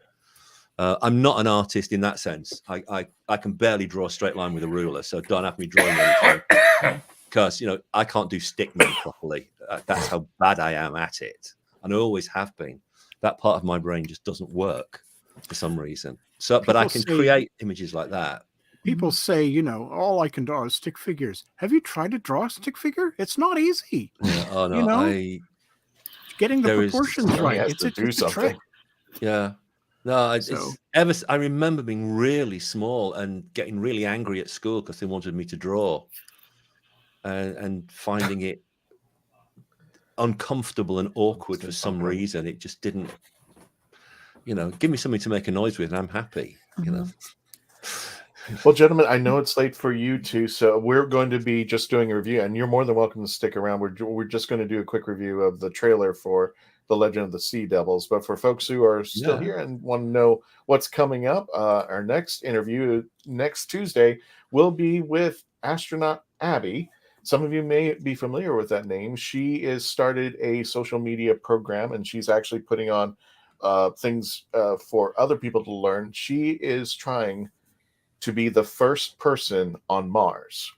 I'm not an artist in that sense. I can barely draw a straight line with a ruler, so don't have me drawing anything. because I can't do stickman properly. That's how bad I am at it, and I always have been. That part of my brain just doesn't work for some reason. So, but I can create images like that. People say, all I can draw is stick figures. Have you tried to draw a stick figure? It's not easy. Yeah, oh no, getting the proportions right. It's a trick. Yeah. No, I remember being really small and getting really angry at school because they wanted me to draw, and finding it uncomfortable and awkward for some reason. It just didn't, give me something to make a noise with, and I'm happy. Well, gentlemen, I know it's late for you too, so we're going to be just doing a review, and you're more than welcome to stick around. We're just going to do a quick review of the trailer for The Legend of the Sea Devils. But for folks who are still here and want to know what's coming up, our next interview next Tuesday will be with astronaut Abby. Some of you may be familiar with that name. She has started a social media program, and she's actually putting on things for other people to learn. She is trying to be the first person on Mars.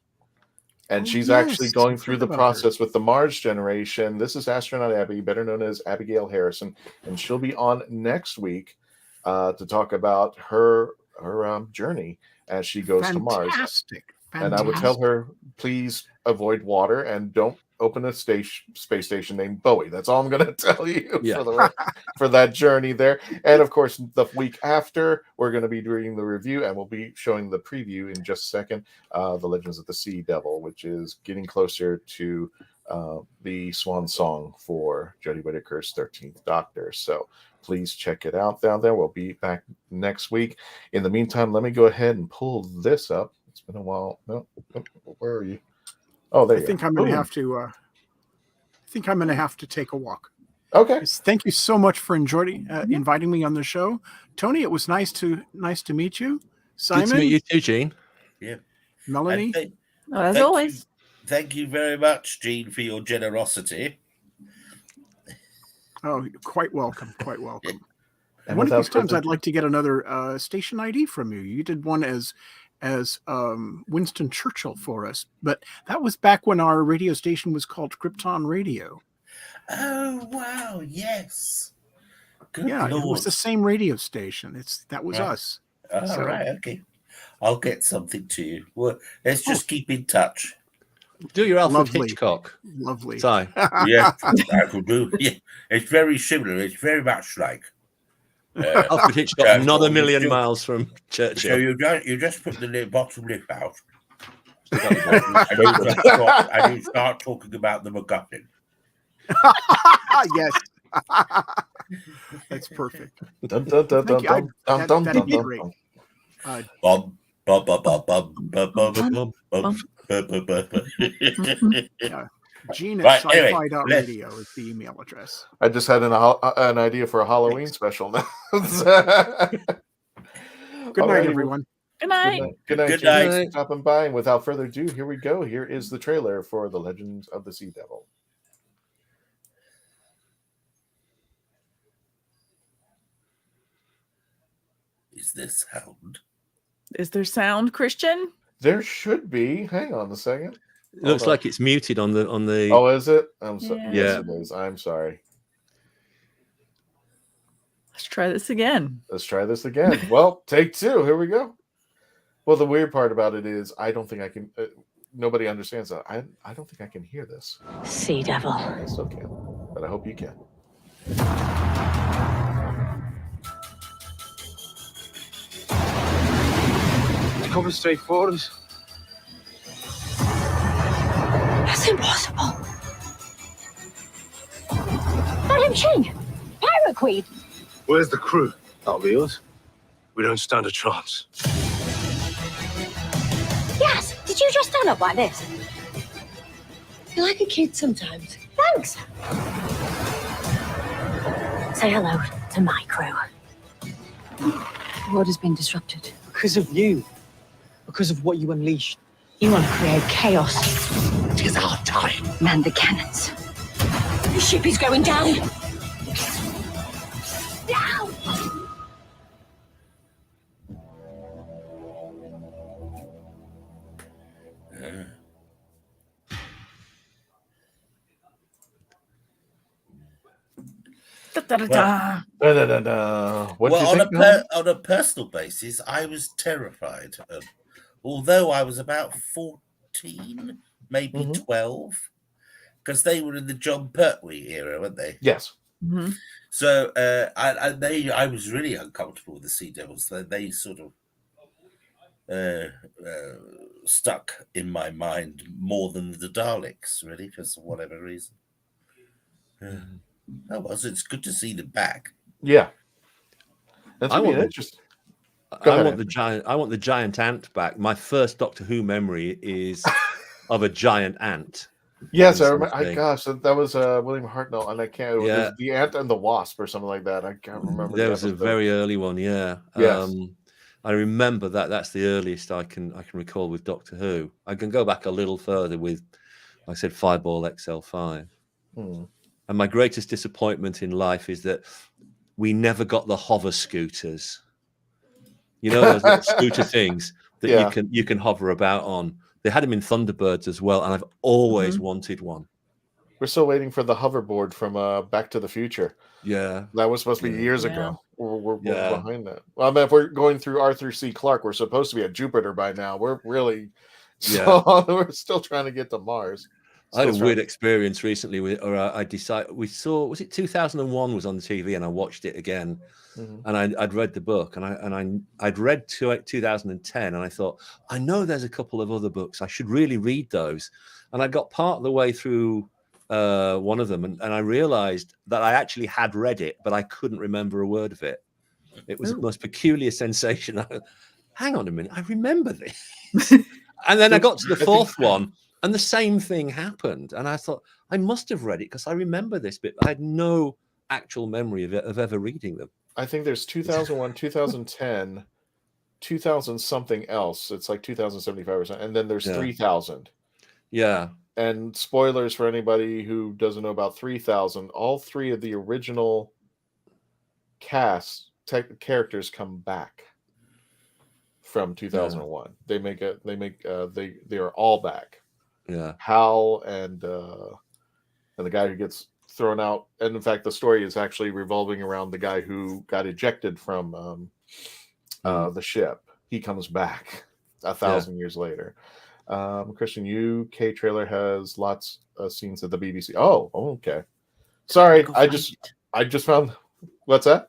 And she's actually going through the process with the Mars generation. This is astronaut Abby, better known as Abigail Harrison, and she'll be on next week to talk about her journey as she goes to Mars. And I would tell her, please avoid water and don't open a space station named Bowie. That's all I'm going to tell you for that journey there. And of course, the week after, we're going to be doing the review, and we'll be showing the preview in just a second. The Legends of the Sea Devil, which is getting closer to the swan song for Jodie Whittaker's 13th Doctor. So please check it out down there. We'll be back next week. In the meantime, let me go ahead and pull this up. It's been a while. No, where are you? Oh, there you go. I think I'm going to have to. I think I'm going to have to take a walk. Okay. Thank you so much for inviting me on the show, Tony. It was nice to meet you. Simon, good to meet you too, Gene. Yeah. Melanie. As always. Thank you very much, Gene, for your generosity. Oh, quite welcome. Quite welcome. And one of these times, I'd like to get another station ID from you. You did one as Winston Churchill for us, but that was back when our radio station was called Krypton Radio. Oh wow, yes. Good Lord. It was the same radio station. That was us. All right, okay. I'll get something to you. Well, let's just keep in touch. Do your Alfred Hitchcock. Lovely. Sorry. Yeah, I could do. Yeah, it's very similar. It's very much like Alfred Hitchcock, not a million miles from Churchill. So you just put the bottom lip out, and you start talking about the MacGuffin. Yes, that's perfect. That'd be great. Gene at sci-fi.radio is the email address. I just had an idea for a Halloween special now. Good night, everyone. Good night. Good night. Good night. Stopping by. And without further ado, here we go. Here is the trailer for The Legends of the Sea Devil. Is there sound? Is there sound, Christian? There should be. Hang on a second. It looks like it's muted on the. Oh, is it? I'm sorry. Yeah. Yes, it is. I'm sorry. Let's try this again. Well, take two. Here we go. Well, the weird part about it is I don't think I can. Nobody understands that. I don't think I can hear this. Sea Devil. I still can, but I hope you can. Coming straight for us. That's impossible. Madam Ching, Pirate Queen. Where's the crew? That'll be us. We don't stand a chance. Yes, did you just stand up like this? You're like a kid sometimes. Thanks. Say hello to my crew. The world has been disrupted. Because of you. Because of what you unleashed. You want to create chaos. It is our time. Man the cannons. The ship is going down. Down! Da-da-da-da. What do you think? On a personal basis, I was terrified. Although I was about 14, maybe 12, because they were in the John Pertwee era, weren't they? Yes. Mm-hmm. So I was really uncomfortable with the Sea Devils. They sort of stuck in my mind more than the Daleks, really, for whatever reason. It's good to see them back. Yeah. I want the giant ant back. My first Doctor Who memory is of a giant ant. Yes, I remember. Gosh, that was William Hartnell, and I can't. It was the Ant and the Wasp, or something like that. I can't remember. There was a very early one. Yeah. Yes. I remember that. That's the earliest I can recall with Doctor Who. I can go back a little further with, like I said, Fireball XL5. And my greatest disappointment in life is that we never got the hover scooters. You know, those little scooter things that you can hover about on. They had them in Thunderbirds as well, and I've always wanted one. We're still waiting for the hoverboard from Back to the Future. Yeah, that was supposed to be years ago. We're behind that. Well, I mean, if we're going through Arthur C. Clarke, we're supposed to be at Jupiter by now. We're really we're still trying to get to Mars. I had a weird experience recently was it 2001 was on the TV, and I watched it again, and I'd read the book, and I'd read 2010, and I thought, I know there's a couple of other books, I should really read those, and I got part of the way through one of them, and I realized that I actually had read it, but I couldn't remember a word of it. It was the most peculiar sensation. Hang on a minute, I remember this. And then I got to the fourth one, and the same thing happened. And I thought, I must have read it because I remember this bit. I had no actual memory of ever reading them. I think there's 2001, 2010, 2000 something else. It's like 2075 or something. And then there's 3000. Yeah. And spoilers for anybody who doesn't know about 3000, all three of the original characters come back from 2001. They are all back. Yeah, Hal and the guy who gets thrown out, and in fact, the story is actually revolving around the guy who got ejected from the ship. He comes back 1,000 years later. Christian, UK trailer has lots of scenes at the BBC. Oh, okay. Sorry, I just found. What's that?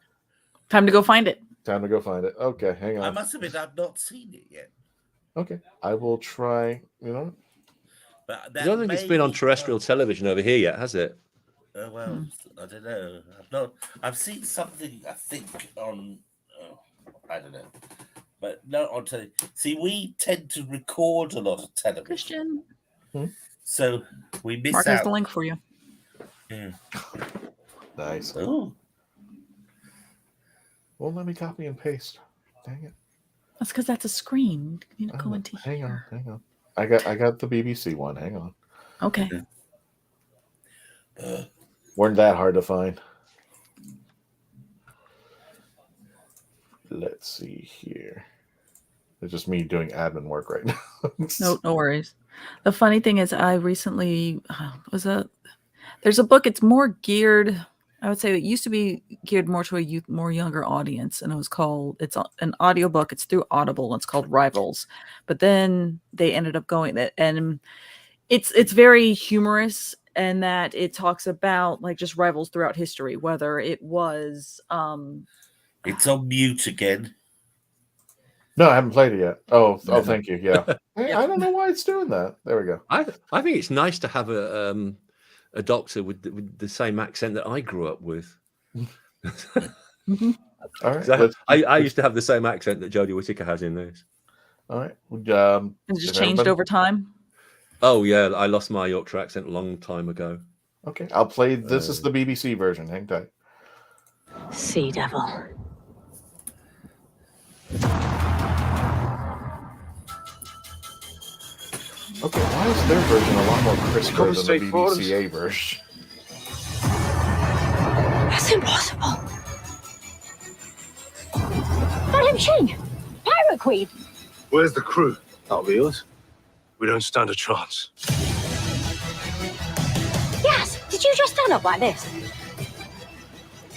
Time to go find it. Time to go find it. Okay, hang on. I must admit, I've not seen it yet. Okay, I will try. I don't think it's been on terrestrial television over here yet, has it? Well, I don't know. I've seen something, I think, on. I don't know, but not on television. See, we tend to record a lot of television, Christian. So we miss Mark out. has the link for you. Yeah. Nice. Oh. Well, let me copy and paste. Dang it. That's because that's a screen. You need to go into hang on. I got the BBC one. Hang on. Okay. Weren't that hard to find? Let's see here. It's just me doing admin work right now. No worries. The funny thing is, I recently there's a book. It's more geared. I would say it used to be geared more to a more younger audience, and it's an audiobook. It's through Audible. It's called Rivals, but then they ended up going that, and it's very humorous, and that it talks about like just rivals throughout history, whether it was. It's on mute again. No, I haven't played it yet. Oh, thank you. Yeah, I don't know why it's doing that. There we go. I think it's nice to have a doctor with the same accent that I grew up with. Mm-hmm. All right. I used to have the same accent that Jodie Whittaker has in this. All right. It's just changed over time. Oh yeah, I lost my Yorkshire accent a long time ago. Okay, I'll play. This is the BBC version. Hang tight. Sea Devil. Okay, why is their version a lot more crisper than the BBCA version? That's impossible. Madam Ching! Pirate Queen! Where's the crew? That'll be us. We don't stand a chance. Yes! Did you just stand up like this?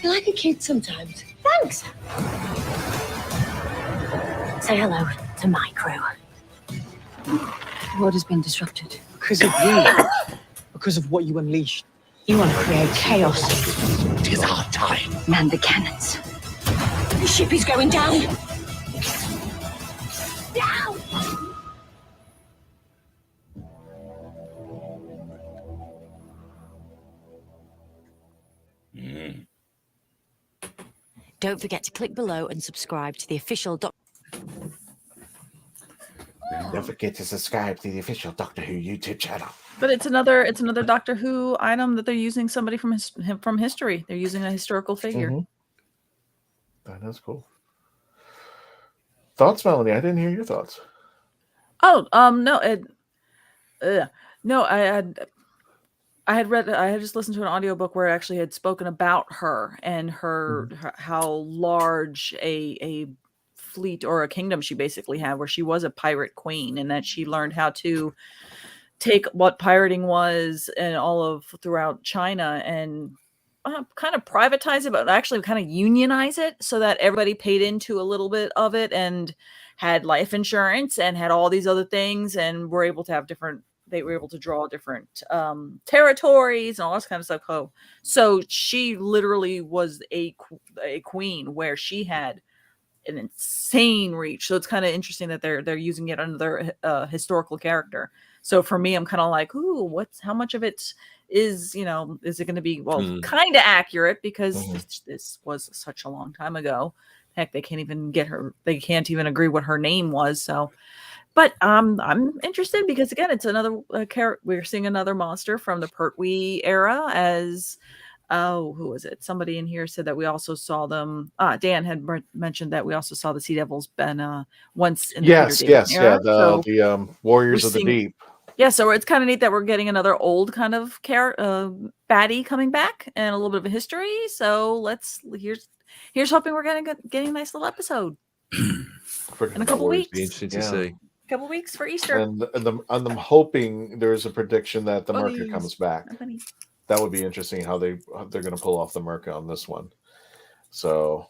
You're like a kid sometimes. Thanks. Say hello to my crew. The world has been disrupted. Because of you. Because of what you unleashed. You want to create chaos. It is our time. Man the cannons. The ship is going down. Down! Don't forget to click below and subscribe to the official Don't forget to subscribe to the official Doctor Who YouTube channel. But it's another Doctor Who item that they're using somebody from history. They're using a historical figure. That's cool. Thoughts, Melanie? I didn't hear your thoughts. Oh, no, I had just listened to an audiobook where it actually had spoken about her and her how large a fleet or a kingdom she basically had, where she was a pirate queen, and that she learned how to take what pirating was and all of throughout China and kind of privatize it, but actually kind of unionize it so that everybody paid into a little bit of it and had life insurance and had all these other things, and were able to have they were able to draw different territories and all this kind of stuff. So she literally was a queen where she had an insane reach. So it's kind of interesting that they're using it under their historical character. So for me, I'm kind of like, ooh, how much of it is, is it going to be, kind of accurate, because this was such a long time ago. Heck, they can't even agree what her name was. So, but I'm interested because, again, it's another character. We're seeing another monster from the Pertwee era as, who was it? Somebody in here said that we also saw them. Dan had mentioned that we also saw the Sea Devils once in the Peter David era. The Warriors of the Deep. Yeah, so it's kind of neat that we're getting another old kind of baddie coming back and a little bit of a history. So here's hoping we're getting a nice little episode in a couple weeks. Be interesting to see. Couple weeks for Easter. And I'm hoping there's a prediction that the Merca comes back. That would be interesting how they're going to pull off the Merca on this one. So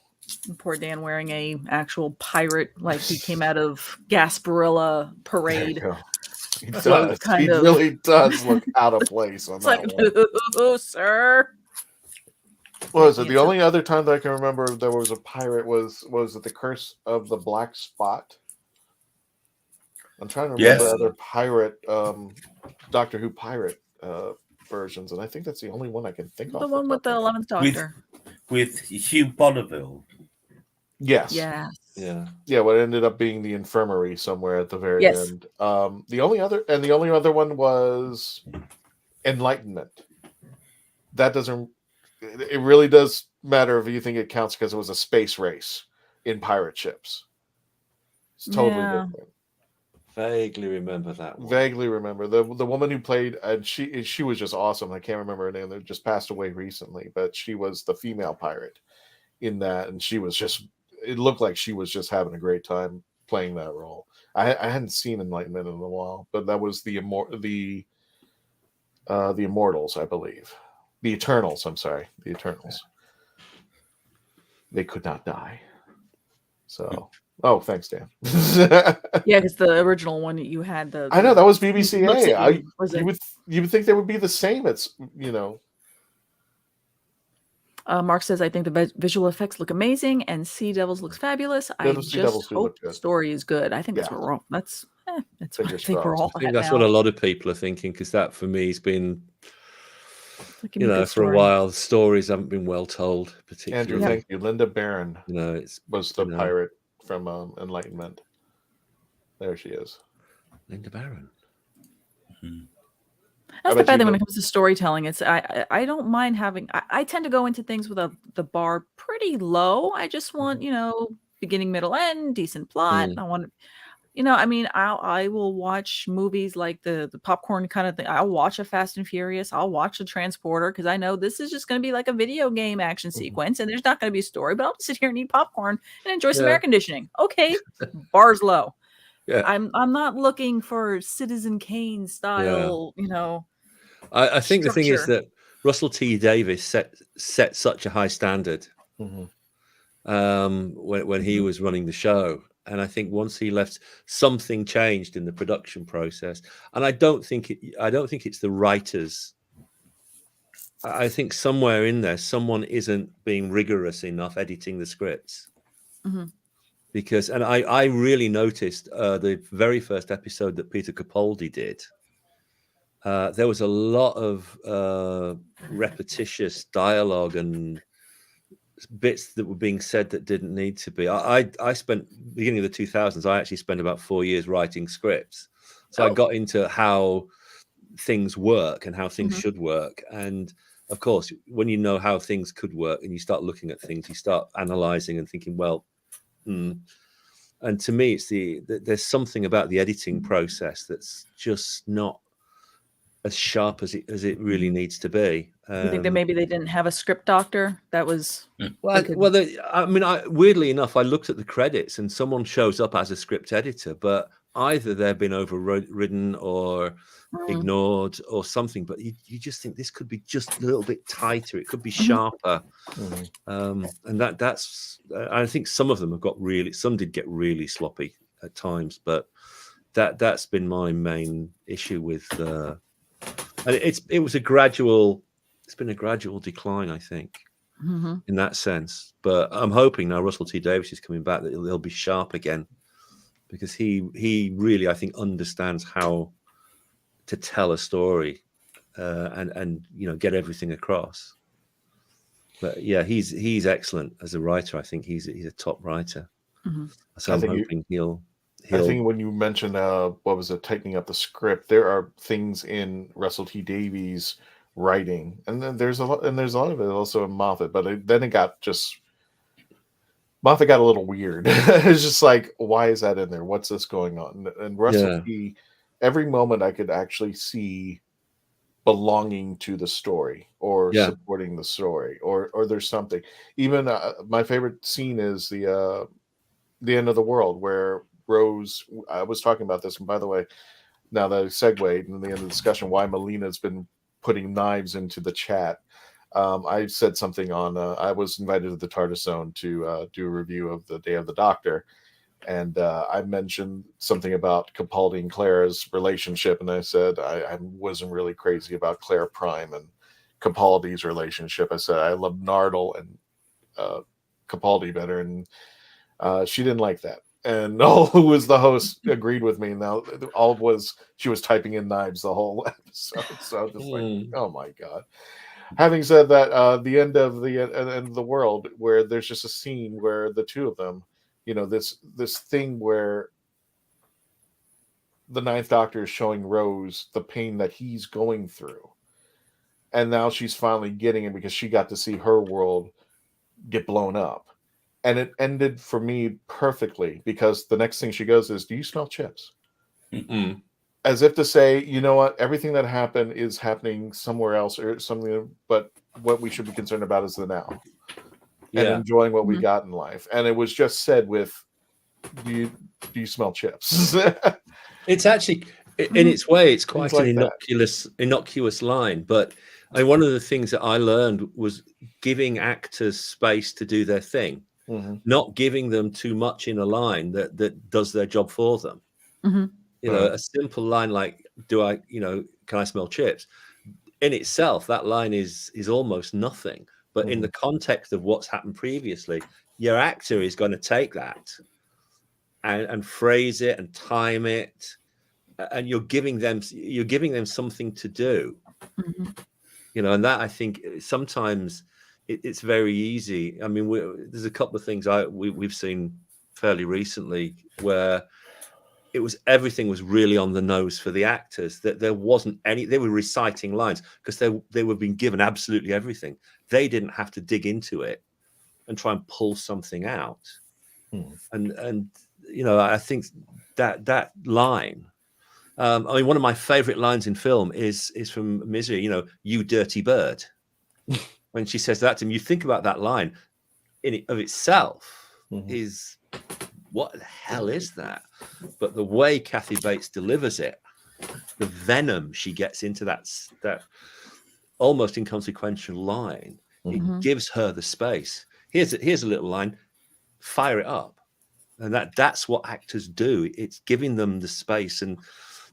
poor Dan wearing a actual pirate, like he came out of Gasparilla Parade. He does. He really does look out of place on that one. Oh, sir. What was it? The only other time that I can remember there was a pirate was it the Curse of the Black Spot? I'm trying to remember other pirate, Doctor Who pirate versions, and I think that's the only one I can think of. The one with the 11th Doctor. With Hugh Bonneville. Yes. Yeah. What ended up being the infirmary somewhere at the very end. The only other one was Enlightenment. That doesn't. It really does matter if you think it counts because it was a space race in pirate ships. It's totally different. Vaguely remember that one. Vaguely remember the woman who played, and she was just awesome. I can't remember her name. They just passed away recently, but she was the female pirate in that, and she was just. It looked like she was just having a great time playing that role. I hadn't seen Enlightenment in a while, but that was the Immortals, I believe. The Eternals. I'm sorry, the Eternals. They could not die. So. Oh, thanks, Dan. Yeah, because the original one you had I know that was BBCA. You would think they would be the same. It's Mark says, I think the visual effects look amazing and Sea Devils looks fabulous. I just hope the story is good. I think that's what we're all. That's what I think we're all. I think that's what a lot of people are thinking, because that for me has been. For a while, the stories haven't been well told. Particularly, Andrew, thank you. Linda Barron, was the pirate from Enlightenment. There she is. Linda Barron. That's the bad thing when it comes to storytelling. It's I don't mind having. I tend to go into things with the bar pretty low. I just want beginning, middle, end, decent plot. I want I will watch movies like the popcorn kind of thing. I'll watch a Fast and Furious. I'll watch a Transporter because I know this is just going to be like a video game action sequence and there's not going to be a story, but I'll just sit here and eat popcorn and enjoy some air conditioning. Okay, bar's low. Yeah, I'm not looking for Citizen Kane style, I think the thing is that Russell T Davies set such a high standard when he was running the show. And I think once he left, something changed in the production process. And I don't think it's the writers. I think somewhere in there, someone isn't being rigorous enough editing the scripts. Because, and I really noticed the very first episode that Peter Capaldi did. There was a lot of repetitious dialogue and bits that were being said that didn't need to be. I spent, beginning of the 2000s, I actually spent about 4 years writing scripts. So I got into how things work and how things should work. And of course, when you know how things could work and you start looking at things, you start analyzing and thinking, well, and to me, it's there's something about the editing process that's just not as sharp as it really needs to be. You think that maybe they didn't have a script doctor? That was weirdly enough, I looked at the credits and someone shows up as a script editor, but either they've been overridden or ignored or something. But you just think this could be just a little bit tighter. It could be sharper. And that's I think some of them have got some did get really sloppy at times, but that's been my main issue with. And it's been a gradual decline, I think, in that sense. But I'm hoping now Russell T Davies is coming back that he'll be sharp again, because he really, I think, understands how to tell a story and get everything across. But yeah, he's excellent as a writer. I think he's a top writer. So I'm hoping he'll. I think when you mentioned tightening up the script, there are things in Russell T Davies' writing, and then there's a lot of it also in Moffat. But Moffat got a little weird. It's just like, why is that in there? What's this going on? And Russell T, every moment I could actually see belonging to the story or supporting the story, or there's something. Even my favorite scene is the end of the world, where Rose, I was talking about this, and by the way, now that I segued in the end of the discussion, why Melina's been putting knives into the chat. I said something on, I was invited to the TARDIS Zone to do a review of the Day of the Doctor, and I mentioned something about Capaldi and Clara's relationship, and I said I wasn't really crazy about Clara Prime and Capaldi's relationship. I said I love Nardole and Capaldi better, and she didn't like that. And Noel, who was the host, agreed with me. Now, she was typing in knives the whole episode. So just like, oh my God. Having said that, the end of the world, where there's just a scene where the two of them, this thing where the Ninth Doctor is showing Rose the pain that he's going through. And now she's finally getting it because she got to see her world get blown up. And it ended for me perfectly, because the next thing she goes is, "Do you smell chips?" As if to say, you know what, everything that happened is happening somewhere else or something, but what we should be concerned about is the now and enjoying what we got in life. And it was just said with, do you smell chips? It's actually, in its way, it's quite an innocuous line. But one of the things that I learned was giving actors space to do their thing. Not giving them too much in a line that does their job for them. A simple line like, can I smell chips? In itself, that line is almost nothing. But in the context of what's happened previously, your actor is going to take that and phrase it and time it, and you're giving them something to do. And that, I think, sometimes it's very easy. I mean, there's a couple of things we've seen fairly recently where everything was really on the nose for the actors, that there wasn't any, they were reciting lines because they were being given absolutely everything. They didn't have to dig into it and try and pull something out. And I think that line, one of my favorite lines in film is from Misery, "You dirty bird." When she says that to him, you think about that line of itself is, what the hell is that? But the way Kathy Bates delivers it, the venom she gets into that almost inconsequential line, Mhm. it gives her the space. Here's a little line, fire it up. And that's what actors do. It's giving them the space and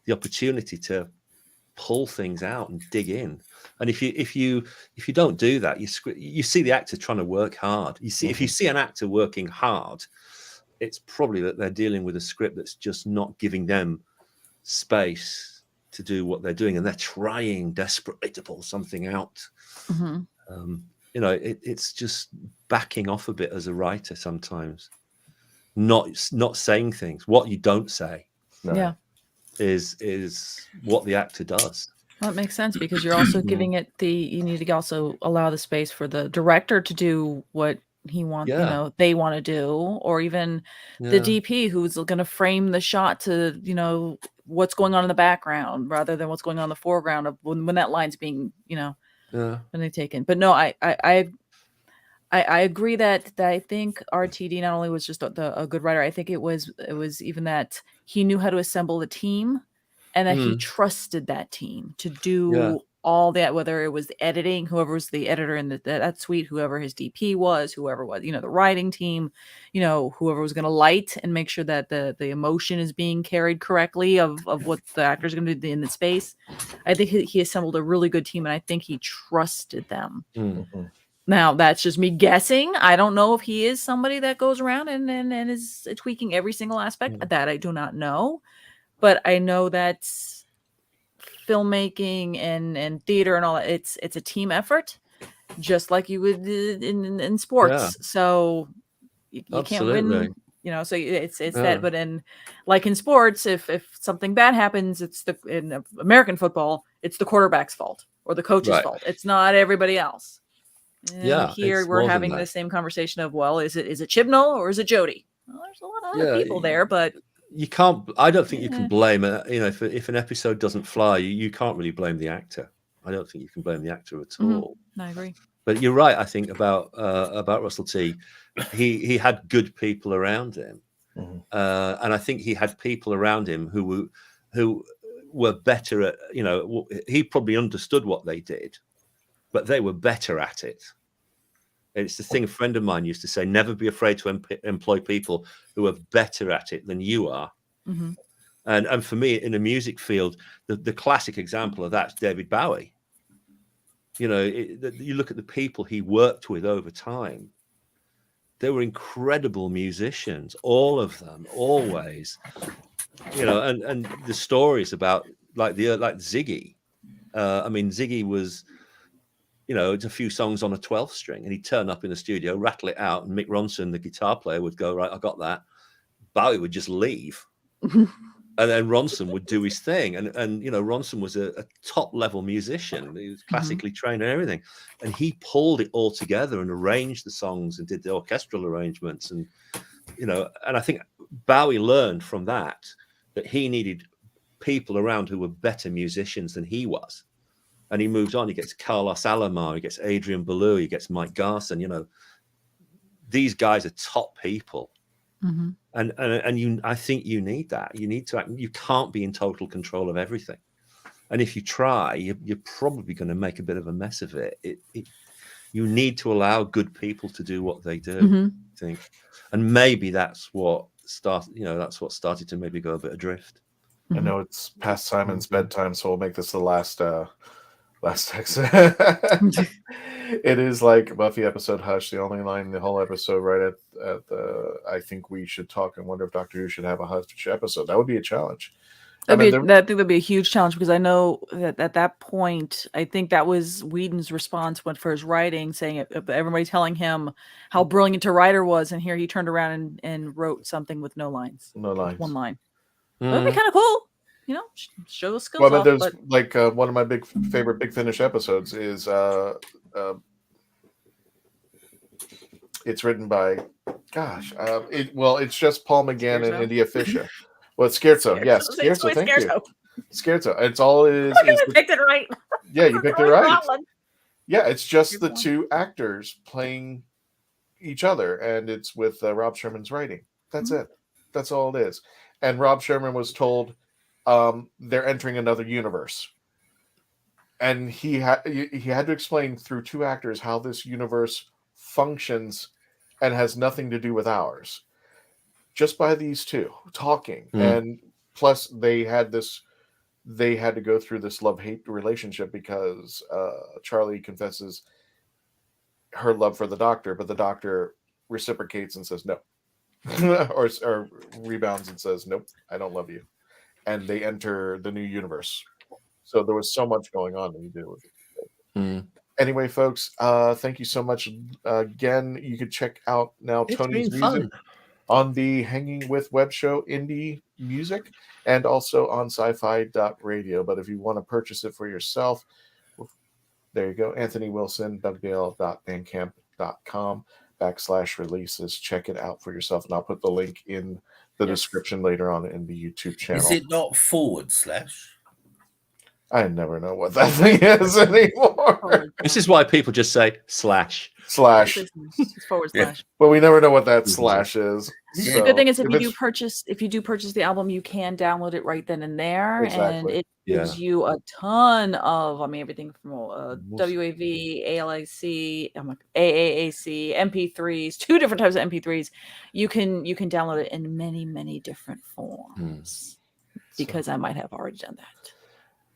the opportunity to pull things out and dig in. And if you don't do that, you see the actor trying to work hard. If you see an actor working hard, it's probably that they're dealing with a script that's just not giving them space to do what they're doing, and they're trying desperately to pull something out. Mhm. It's just backing off a bit as a writer sometimes, not saying things. What you don't say, Yeah, is what the actor does. that makes sense, because you're also giving it you need to also allow the space for the director to do what he wants, Yeah. they want to do, or even the Yeah. DP who's going to frame the shot to, what's going on in the background rather than what's going on in the foreground of when that line's being, Yeah. when they taken. But no, I agree that I think RTD not only was just a good writer, I think it was even that he knew how to assemble the team, and that he trusted that team to do all that, whether it was the editing, whoever was the editor in that suite, whoever his DP was, whoever was, the writing team, whoever was going to light and make sure that the emotion is being carried correctly of what the actor's going to do in the space. I think he assembled a really good team, and I think he trusted them. Now, that's just me guessing. I don't know if he is somebody that goes around and is tweaking every single aspect. That I do not know. But I know that filmmaking and theater and all that, it's a team effort, just like you would in sports. Yeah. So you can't win, so it's that. But in sports, if something bad happens, in American football, it's the quarterback's fault or the coach's fault. It's not everybody else. And here we're having the same conversation of, well, is it Chibnall or is it Jody? Well, there's a lot of other people there, but you can't. I don't think you can blame it. If an episode doesn't fly, you can't really blame the actor. I don't think you can blame the actor at all. I agree. But you're right. I think about Russell T. He had good people around him, and I think he had people around him who were better at. He probably understood what they did, but they were better at it. It's the thing a friend of mine used to say: never be afraid to employ people who are better at it than you are. And for me, in the music field, the classic example of that is David Bowie. You look at the people he worked with over time. They were incredible musicians, all of them, always. And the stories about like Ziggy. Ziggy was, it's a few songs on a 12th string, and he'd turn up in the studio, rattle it out, and Mick Ronson, the guitar player, would go, right, I got that. Bowie would just leave. And then Ronson would do his thing. And Ronson was a top level musician. He was classically trained and everything. And he pulled it all together and arranged the songs and did the orchestral arrangements. And I think Bowie learned from that he needed people around who were better musicians than he was. And he moves on. He gets Carlos Alomar, he gets Adrian Belew, he gets Mike Garson. These guys are top people. And I think you need that. You need to act. You can't be in total control of everything. And if you try, you're probably going to make a bit of a mess of it. You need to allow good people to do what they do. I think, and maybe that's what started to maybe go a bit adrift. I know it's past Simon's bedtime, so we'll make this the last text. It is like Buffy episode Hush, the only line in the whole episode right at the I think we should talk and wonder if Doctor Who should have a Hush episode. That would be a challenge. I think that'd be a huge challenge, because I know that at that point, I think that was Whedon's response for his writing, saying everybody telling him how brilliant a writer was, and here he turned around and wrote something with no lines. No lines. One line. That'd be kind of cool. Show the skills. Well, but there's one of my favorite Big Finish episodes is it's written by it's just Paul McGann and India Fisher. Well, it's Scherzo. Yes, Scherzo. Thank you. Scherzo. It's all it is. I picked it right. Yeah, you picked it right. Yeah, it's just the two actors playing each other, and it's with Rob Sherman's writing. That's it. That's all it is. And Rob Sherman was told they're entering another universe. and he had to explain through two actors how this universe functions and has nothing to do with ours, just by these two talking. And plus they had to go through this love-hate relationship because Charlie confesses her love for the Doctor, but the Doctor reciprocates and says no. or rebounds and says, nope, I don't love you. And they enter the new universe. So there was so much going on that he did with it. Anyway, folks, thank you so much. Again, you can check out now Tony's music on the Hanging With web show, Indie Music, and also on sci-fi.radio. But if you want to purchase it for yourself, there you go. Anthony Wilson Dugdale.bandcamp.com/releases. Check it out for yourself, and I'll put the link in the description later on in the YouTube channel. Is it not /? I never know what that thing is anymore. This is why people just say // It's // But we never know what that / is. The good thing is if you do purchase the album, you can download it right then and there, and it gives you a ton of everything from WAV, ALIC, AAAC, MP3s, 2 different types of MP3s. You can download it in many different forms because I might have already done that.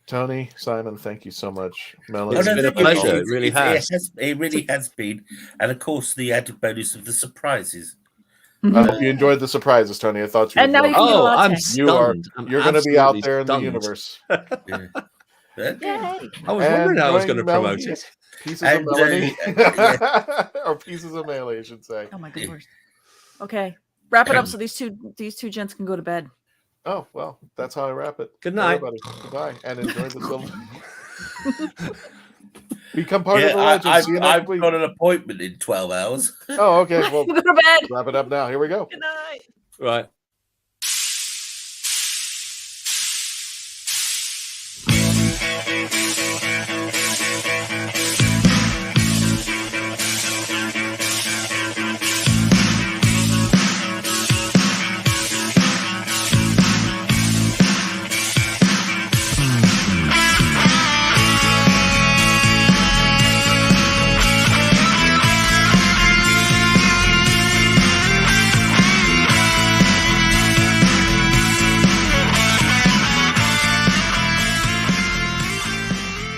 Tony, Simon, thank you so much. Melanie, it's been a pleasure. It really has. It really has been. And of course, the added bonus of the surprises. I hope you enjoyed the surprises, Tony. I thought you would. And now you can go I'm stunned. You're going to be out there in the universe. I was wondering how I was going to promote it. Pieces of Melanie. Or pieces of Melanie, I should say. Oh, my goodness. Okay. Wrap it up so these two gents can go to bed. Oh, well, that's how I wrap it. Good night. Everybody. Goodbye. And enjoy the silver. Become part of the legend. I've got an appointment in 12 hours. Oh, okay. Well, go to bed. Wrap it up now. Here we go. Good night. Right.